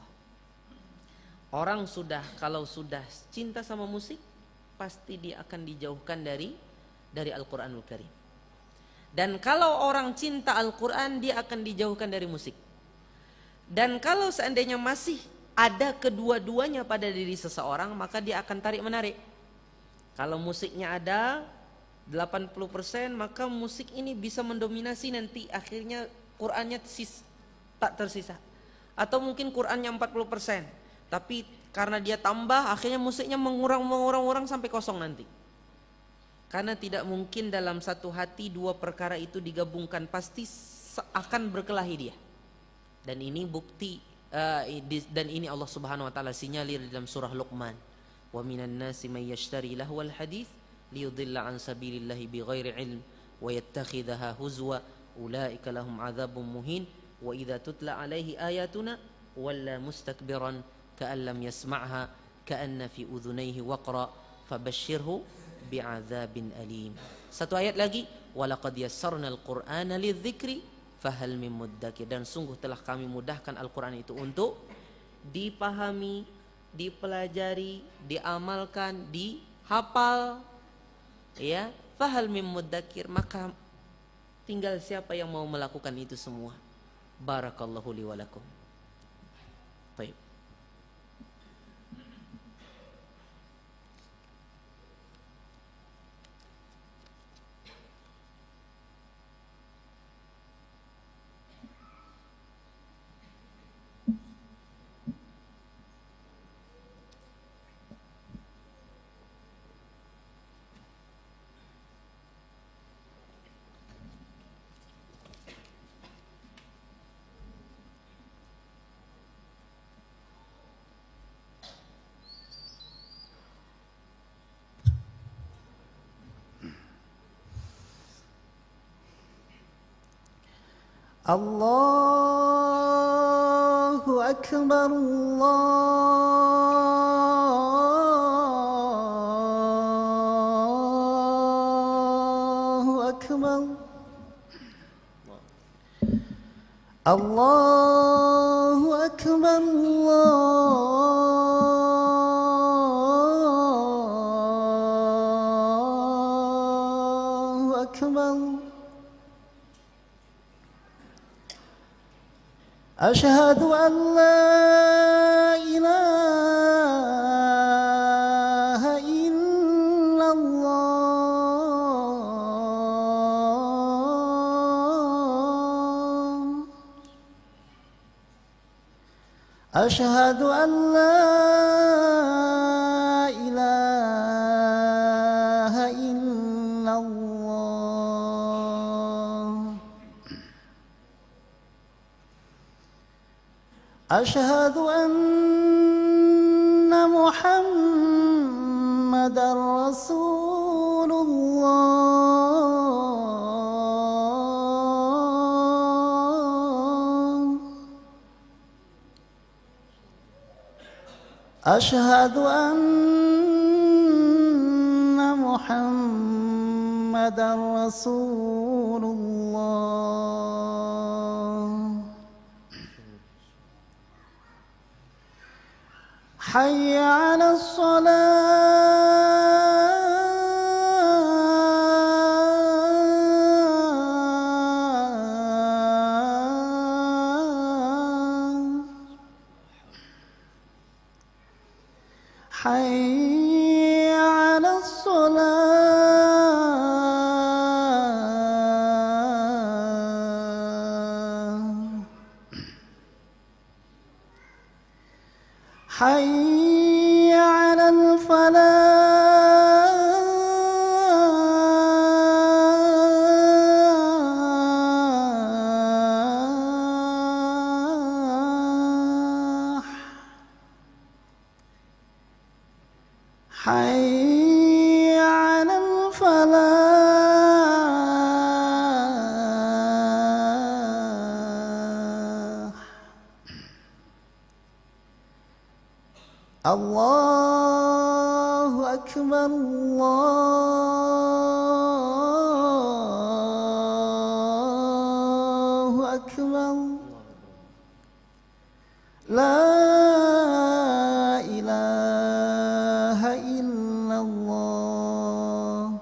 Orang kalau sudah cinta sama musik, pasti dia akan dijauhkan dari Al-Qur'anul Karim. Dan kalau orang cinta Al-Qur'an, dia akan dijauhkan dari musik. Dan kalau seandainya masih ada kedua-duanya pada diri seseorang, maka dia akan tarik menarik. Kalau musiknya ada 80%, maka musik ini bisa mendominasi, nanti akhirnya Qur'annya tak tersisa. Atau mungkin Qur'annya 40%, tapi karena dia tambah, akhirnya musiknya mengurang sampai kosong nanti. Karena tidak mungkin dalam satu hati dua perkara itu digabungkan, pasti akan berkelahi dia. Dan ini bukti, dan ini Allah Subhanahu wa taala sinyalir dalam surah Luqman. Wa minan nasi may yashtari lahwal hadits liyudilla an sabilillahi bighairi ilm wa yattakhidhaha huzwa ulaika lahum adzabun muhin wa idza tutla alaihi ayatuna walla mustakbiran ka'an lam yasma'ha ka'anna fi udhunayhi waqra fabashshirhu bi'adzabin alim. Satu ayat lagi, walaqad yassarnal qur'ana lidzikri fahal mim muddakir, dan sungguh telah kami mudahkan Al-Qur'an itu untuk dipahami, dipelajari, diamalkan, dihafal. Ya, fahal mim muddakir, maka tinggal siapa yang mau melakukan itu semua. Barakallahu li wa lakum. Baik. Allahu Akbar, Allahu Akbar, Allahu Akbar, Allahu Akbar. أشهد أن لا إله إلا الله أشهد أن لا إله إلا الله أشهد أن محمدًا رسول الله أشهد أن محمدًا رسول الله حي على الصلاة حي على الصلاة حي على الفلاح حي على الفلاح الله أكبر الله أكبر لا إله إلا الله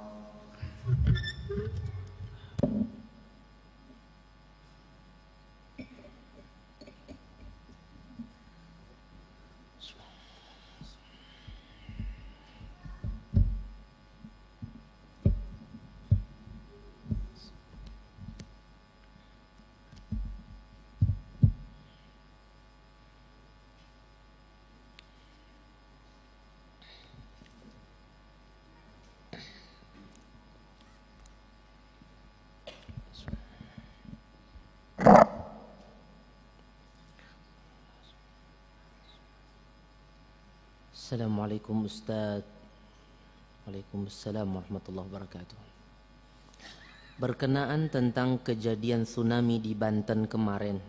Assalamualaikum Ustaz. Waalaikumsalam warahmatullahi wabarakatuh. Berkenaan tentang kejadian tsunami di Banten kemarin,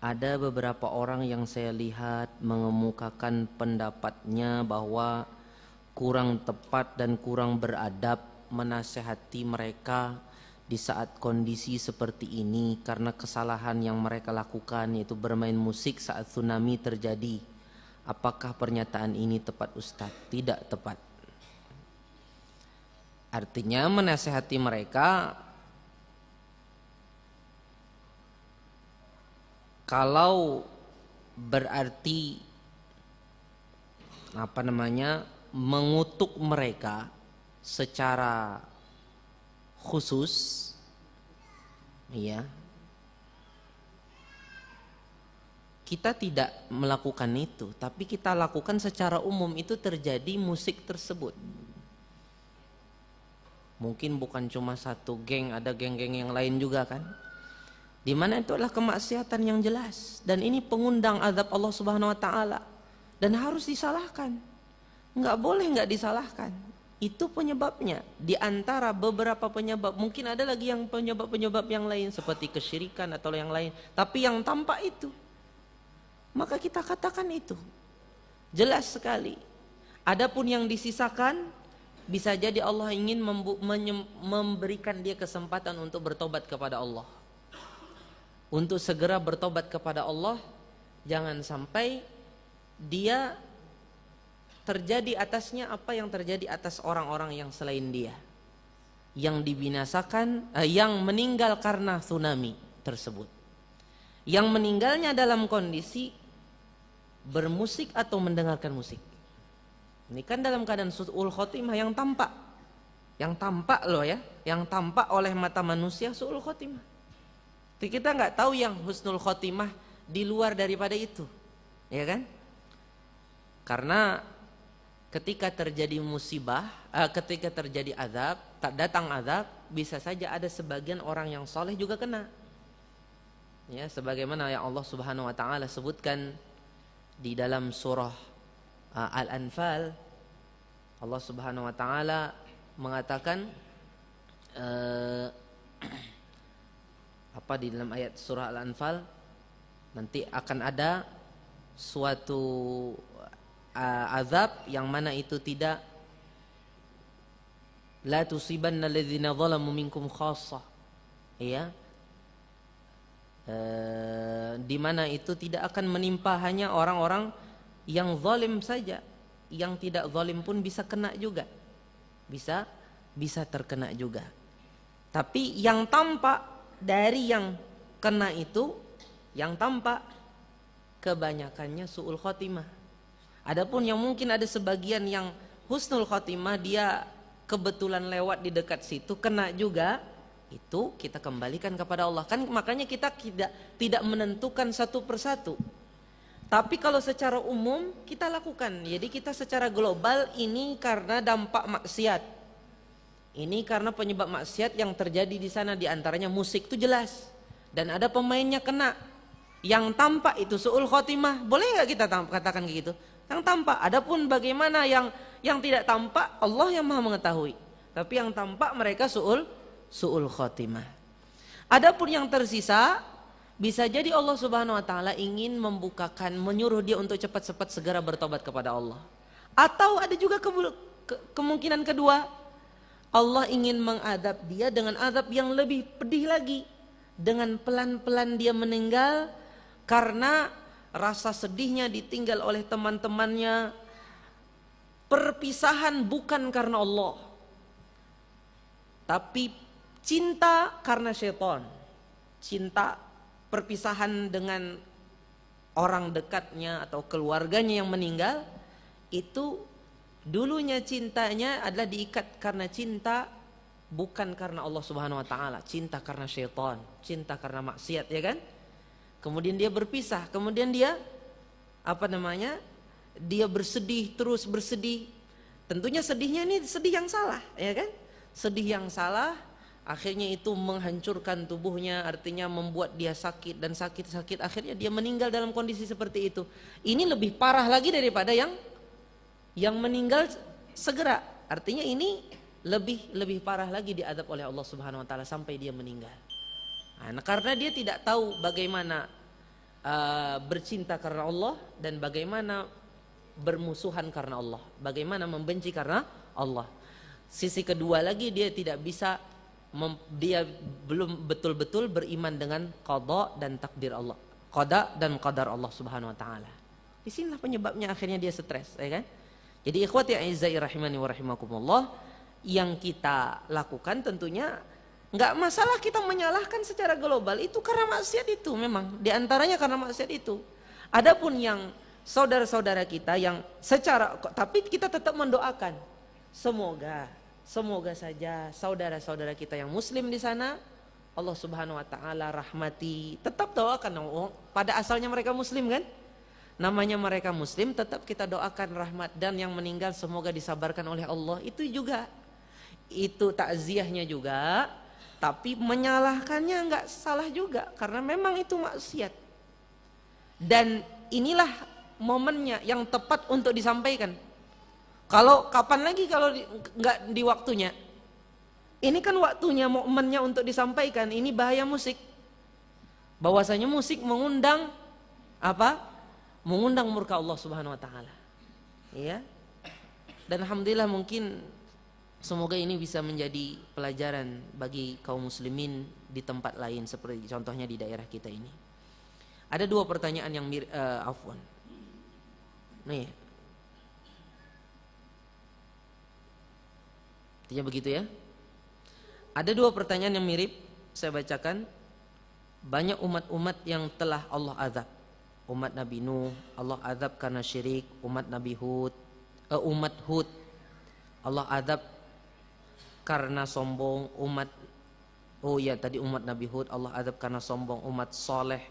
ada beberapa orang yang saya lihat mengemukakan pendapatnya bahwa kurang tepat dan kurang beradab menasehati mereka di saat kondisi seperti ini karena kesalahan yang mereka lakukan, yaitu bermain musik saat tsunami terjadi. Apakah pernyataan ini tepat Ustaz? Tidak tepat. Artinya menasehati mereka kalau berarti mengutuk mereka secara khusus, ya, kita tidak melakukan itu, tapi kita lakukan secara umum. Itu terjadi musik tersebut. Mungkin bukan cuma satu geng, ada geng-geng yang lain juga kan, di mana itu adalah kemaksiatan yang jelas, dan ini pengundang azab Allah Subhanahu wa taala dan harus disalahkan. Enggak boleh enggak disalahkan. Itu penyebabnya. Di antara beberapa penyebab, mungkin ada lagi yang penyebab-penyebab yang lain seperti kesyirikan atau yang lain, tapi yang tampak itu, maka kita katakan itu jelas sekali. Adapun yang disisakan, bisa jadi Allah ingin memberikan dia kesempatan untuk bertobat kepada Allah, untuk segera bertobat kepada Allah. Jangan sampai dia terjadi atasnya apa yang terjadi atas orang-orang yang selain dia, yang dibinasakan, yang meninggal karena tsunami tersebut. Yang meninggalnya dalam kondisi bermusik atau mendengarkan musik. Ini kan dalam keadaan su'ul khotimah yang tampak. Yang tampak loh ya, yang tampak oleh mata manusia su'ul khotimah. Jadi kita nggak tahu yang husnul khotimah di luar daripada itu. Ya kan? Karena ketika terjadi musibah, ketika terjadi azab, tak datang azab, bisa saja ada sebagian orang yang soleh juga kena. Ya, sebagaimana yang Allah Subhanahu wa taala sebutkan di dalam surah Al-Anfal, Allah Subhanahu wa taala mengatakan apa di dalam ayat surah Al-Anfal, nanti akan ada suatu azab yang mana itu tidak la tusibanna alladzina zalamu minkum khassah, ya, di mana itu tidak akan menimpa hanya orang-orang yang zalim saja, yang tidak zalim pun bisa kena juga, bisa terkena juga. Tapi yang tampak dari yang kena itu, yang tampak kebanyakannya su'ul khotimah. Adapun yang mungkin ada sebagian yang husnul khotimah, dia kebetulan lewat di dekat situ kena juga, itu kita kembalikan kepada Allah. Kan makanya kita tidak menentukan satu persatu. Tapi kalau secara umum kita lakukan. Jadi kita secara global ini karena dampak maksiat. Ini karena penyebab maksiat yang terjadi di sana, di antaranya musik itu jelas. Dan ada pemainnya kena. Yang tampak itu su'ul khotimah. Boleh enggak kita katakan kayak gitu? Yang tampak. Adapun bagaimana yang tidak tampak, Allah yang Maha mengetahui. Tapi yang tampak mereka su'ul khotimah. Adapun yang tersisa, bisa jadi Allah Subhanahu wa taala ingin membukakan, menyuruh dia untuk cepat-cepat segera bertobat kepada Allah. Atau ada juga kemungkinan kedua, Allah ingin mengadab dia dengan adab yang lebih pedih lagi, dengan pelan-pelan dia meninggal karena rasa sedihnya ditinggal oleh teman-temannya. Perpisahan bukan karena Allah, tapi cinta karena syaitan. Cinta, perpisahan dengan orang dekatnya atau keluarganya yang meninggal, itu dulunya cintanya adalah diikat karena cinta, bukan karena Allah Subhanahu wa taala. Cinta karena syaitan, cinta karena maksiat, ya kan? Kemudian dia berpisah, kemudian dia dia bersedih, terus bersedih. Tentunya sedihnya ini sedih yang salah, ya kan? Sedih yang salah, akhirnya itu menghancurkan tubuhnya, artinya membuat dia sakit dan sakit-sakit, akhirnya dia meninggal dalam kondisi seperti itu. Ini lebih parah lagi daripada yang meninggal segera. Artinya ini lebih parah lagi diadab oleh Allah Subhanahu wa taala sampai dia meninggal. Nah, karena dia tidak tahu bagaimana bercinta karena Allah dan bagaimana bermusuhan karena Allah, bagaimana membenci karena Allah. Sisi kedua lagi, dia tidak bisa, dia belum betul-betul beriman dengan qada dan takdir Allah, qada dan qadar Allah Subhanahu wa taala. Disinilah penyebabnya akhirnya dia stres, ya kan? Jadi ikhwati a'izzai rahimani wa rahimakumullah, yang kita lakukan tentunya enggak masalah kita menyalahkan secara global, itu karena maksiat, itu memang diantaranya karena maksiat itu. Adapun yang saudara-saudara kita yang tapi kita tetap mendoakan, semoga saja saudara-saudara kita yang muslim di sana Allah Subhanahu wa taala rahmati. Tetap doakan, pada asalnya mereka muslim kan? Namanya mereka muslim, tetap kita doakan rahmat, dan yang meninggal semoga disabarkan oleh Allah. Itu juga, itu takziahnya juga, tapi menyalahkannya enggak salah juga karena memang itu maksiat. Dan inilah momennya yang tepat untuk disampaikan. Kalau kapan lagi kalau enggak di waktunya? Ini kan waktunya, momennya untuk disampaikan. Ini bahaya musik. Bahwasanya musik mengundang mengundang murka Allah Subhanahu wa taala. Ya. Dan alhamdulillah, mungkin semoga ini bisa menjadi pelajaran bagi kaum muslimin di tempat lain, seperti contohnya di daerah kita ini. Ada dua pertanyaan yang afwan. Nih. Artinya begitu ya. Ada dua pertanyaan yang mirip, saya bacakan. Banyak umat-umat yang telah Allah azab. Umat Nabi Nuh Allah azab karena syirik. Umat Nabi Hud, umat Hud Allah azab karena sombong. Umat Nabi Hud Allah azab karena sombong. Umat Saleh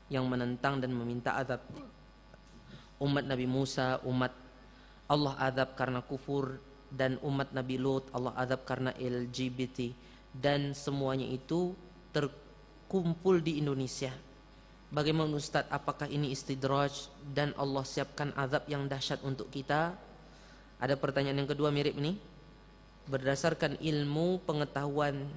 yang menentang dan meminta azab. Umat Nabi Musa Allah azab karena kufur. Dan umat Nabi Lut Allah azab karena LGBT. Dan semuanya itu terkumpul di Indonesia. Bagaimana Ustaz, apakah ini istidraj dan Allah siapkan azab yang dahsyat untuk kita? Ada pertanyaan yang kedua mirip ini. Berdasarkan ilmu pengetahuan,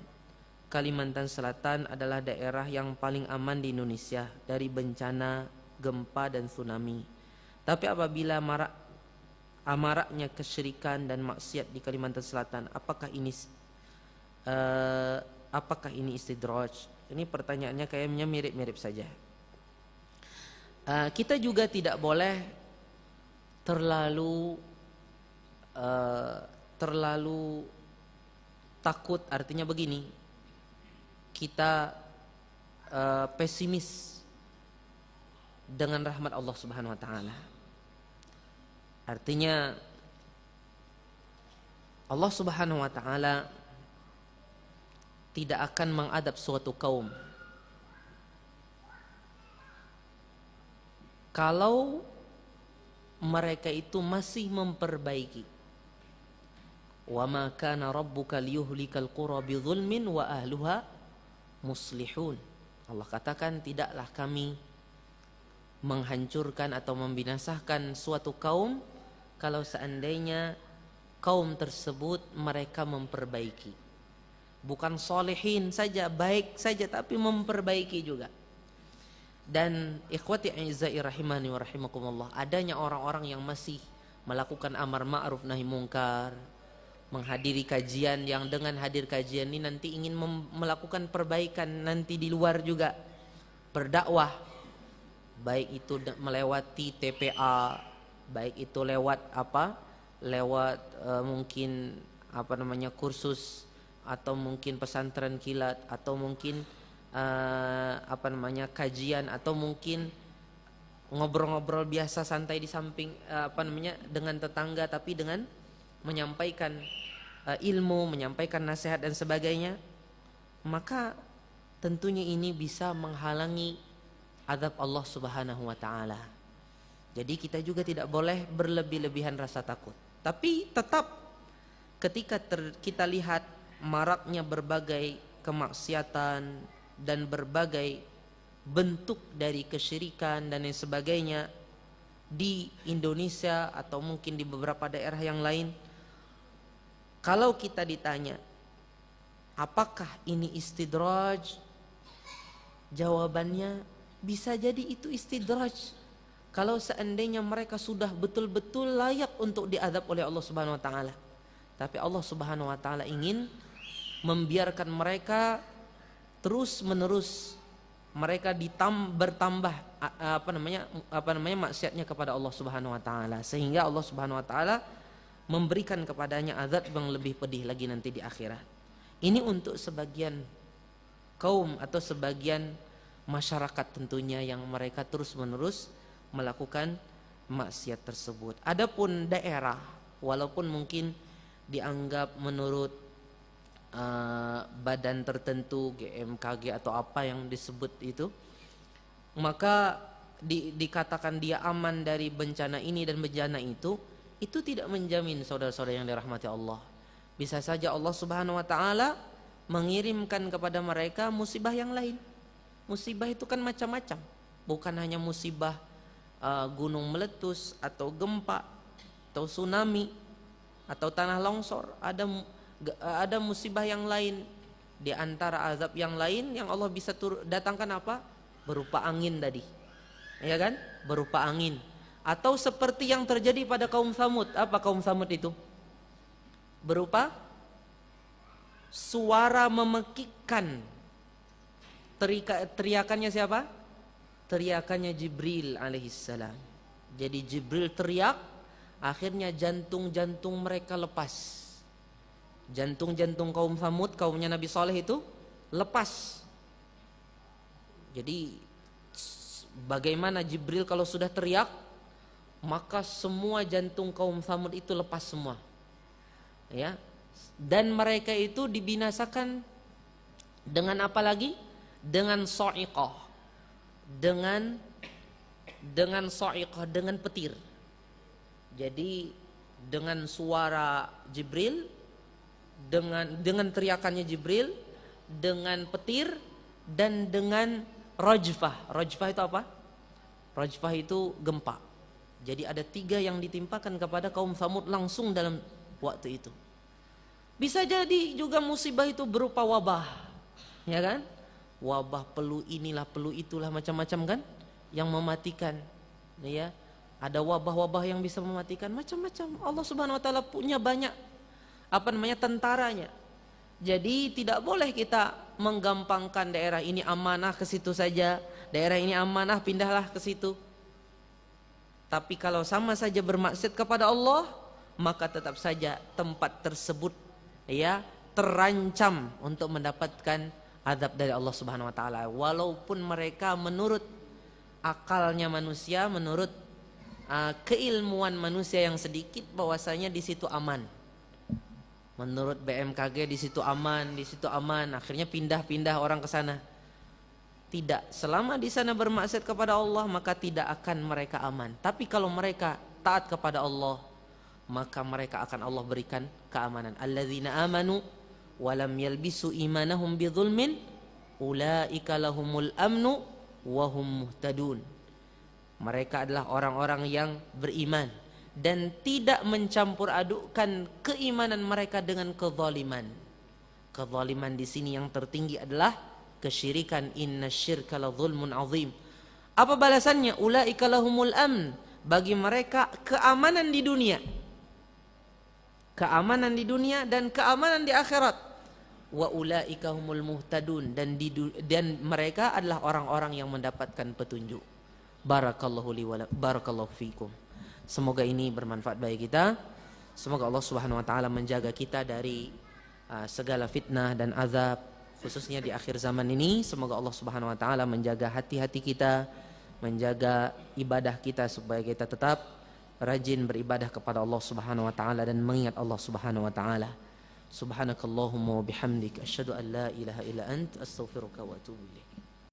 Kalimantan Selatan adalah daerah yang paling aman di Indonesia dari bencana, gempa dan tsunami. Tapi apabila maraknya kesyirikan dan maksiat di Kalimantan Selatan, apakah ini istidraj? Ini pertanyaannya kayaknya mirip-mirip saja. Kita juga tidak boleh terlalu takut. Artinya begini, kita pesimis dengan rahmat Allah Subhanahu wa taala. Artinya Allah Subhanahu wa taala tidak akan mengadab suatu kaum kalau mereka itu masih memperbaiki. Wa ma kana rabbuka liyuhlikal qura bidzulmin wa ahluha muslihun. Allah katakan, tidaklah kami menghancurkan atau membinasakan suatu kaum kalau seandainya kaum tersebut mereka memperbaiki. Bukan solehin saja, baik saja, tapi memperbaiki juga. Dan ikhwati a'izzai rahimani wa rahimakumullah, adanya orang-orang yang masih melakukan amar ma'ruf nahi mungkar, menghadiri kajian, yang dengan hadir kajian ini nanti ingin melakukan perbaikan nanti di luar juga, berdakwah, baik itu melewati TPA, baik itu lewat mungkin kursus, atau mungkin pesantren kilat, atau mungkin kajian, atau mungkin ngobrol-ngobrol biasa santai di samping dengan tetangga, tapi dengan menyampaikan ilmu, menyampaikan nasihat dan sebagainya, maka tentunya ini bisa menghalangi azab Allah Subhanahu wa taala. Jadi kita juga tidak boleh berlebih-lebihan rasa takut. Tapi tetap ketika kita lihat maraknya berbagai kemaksiatan dan berbagai bentuk dari kesyirikan dan lain sebagainya di Indonesia atau mungkin di beberapa daerah yang lain, kalau kita ditanya apakah ini istidraj, jawabannya bisa jadi itu istidraj kalau seandainya mereka sudah betul-betul layak untuk diazab oleh Allah Subhanahu wa taala. Tapi Allah Subhanahu wa taala ingin membiarkan mereka terus menerus mereka bertambah maksiatnya kepada Allah Subhanahu wa taala, sehingga Allah Subhanahu wa taala memberikan kepadanya azab yang lebih pedih lagi nanti di akhirat. Ini untuk sebagian kaum atau sebagian masyarakat tentunya yang mereka terus menerus melakukan maksiat tersebut. Adapun daerah, walaupun mungkin dianggap menurut badan tertentu, GMKG atau apa yang disebut itu, maka dikatakan dia aman dari bencana ini dan bencana itu tidak menjamin saudara-saudara yang dirahmati Allah. Bisa saja Allah Subhanahu wa taala mengirimkan kepada mereka musibah yang lain. Musibah itu kan macam-macam, bukan hanya musibah gunung meletus atau gempa atau tsunami atau tanah longsor. Ada musibah yang lain, di antara azab yang lain yang Allah bisa datangkan apa? Berupa angin tadi, ya kan? Berupa angin. Atau seperti yang terjadi pada kaum Tsamud. Apa kaum Tsamud itu? Berupa suara memekikkan. Teriakannya siapa? Teriakannya Jibril alaihissalam. Jadi Jibril teriak, akhirnya jantung-jantung mereka lepas. Jantung-jantung kaum Tsamud, kaumnya Nabi Saleh itu lepas. Jadi bagaimana Jibril kalau sudah teriak, maka semua jantung kaum Tsamud itu lepas semua. Ya. Dan mereka itu dibinasakan dengan apa lagi? Dengan sa'iqah. Dengan sa'iqah, dengan petir. Jadi dengan suara Jibril, dengan teriakannya Jibril, dengan petir, dan dengan rajfah. Rajfah itu apa? Rajfah itu gempa. Jadi ada 3 yang ditimpakan kepada kaum Tsamud langsung dalam waktu itu. Bisa jadi juga musibah itu berupa wabah, ya kan? Wabah, flu inilah, flu itulah, macam-macam kan, yang mematikan. Ya, ada wabah-wabah yang bisa mematikan, macam-macam. Allah Subhanahu Wa Taala punya banyak tentaranya. Jadi tidak boleh kita menggampangkan daerah ini amanah ke situ saja, daerah ini amanah pindahlah ke situ. Tapi kalau sama saja bermaksiat kepada Allah, maka tetap saja tempat tersebut ya terancam untuk mendapatkan azab dari Allah Subhanahu wa taala, walaupun mereka menurut akalnya manusia, menurut keilmuan manusia yang sedikit, bahwasanya di situ aman. Menurut BMKG di situ aman, akhirnya pindah-pindah orang ke sana. Tidak, selama di sana bermaksiat kepada Allah, maka tidak akan mereka aman. Tapi kalau mereka taat kepada Allah, maka mereka akan Allah berikan keamanan. Alladzina amanu wa lam yalbisu imanahum bidzulmin ulaika lahumul amnu wa hum muhtadun. Mereka adalah orang-orang yang beriman dan tidak mencampur adukkan keimanan mereka dengan kezaliman. Kezaliman di sini yang tertinggi adalah kesyirikan. Innasyirka la zulmun azim. Apa balasannya? Ulaika lahumul amn, bagi mereka keamanan di dunia. Keamanan di dunia dan keamanan di akhirat. Wa ulaika humul muhtadun, dan mereka adalah orang-orang yang mendapatkan petunjuk. Barakallahu li wa barakallahu fikum. Semoga ini bermanfaat bagi kita. Semoga Allah Subhanahu wa taala menjaga kita dari segala fitnah dan azab, khususnya di akhir zaman ini. Semoga Allah Subhanahu wa taala menjaga hati-hati kita, menjaga ibadah kita supaya kita tetap rajin beribadah kepada Allah Subhanahu wa taala dan mengingat Allah Subhanahu wa taala. Subhanakallahumma wa bihamdika asyhadu an la ilaha illa anta astaghfiruka wa atubu ilaik.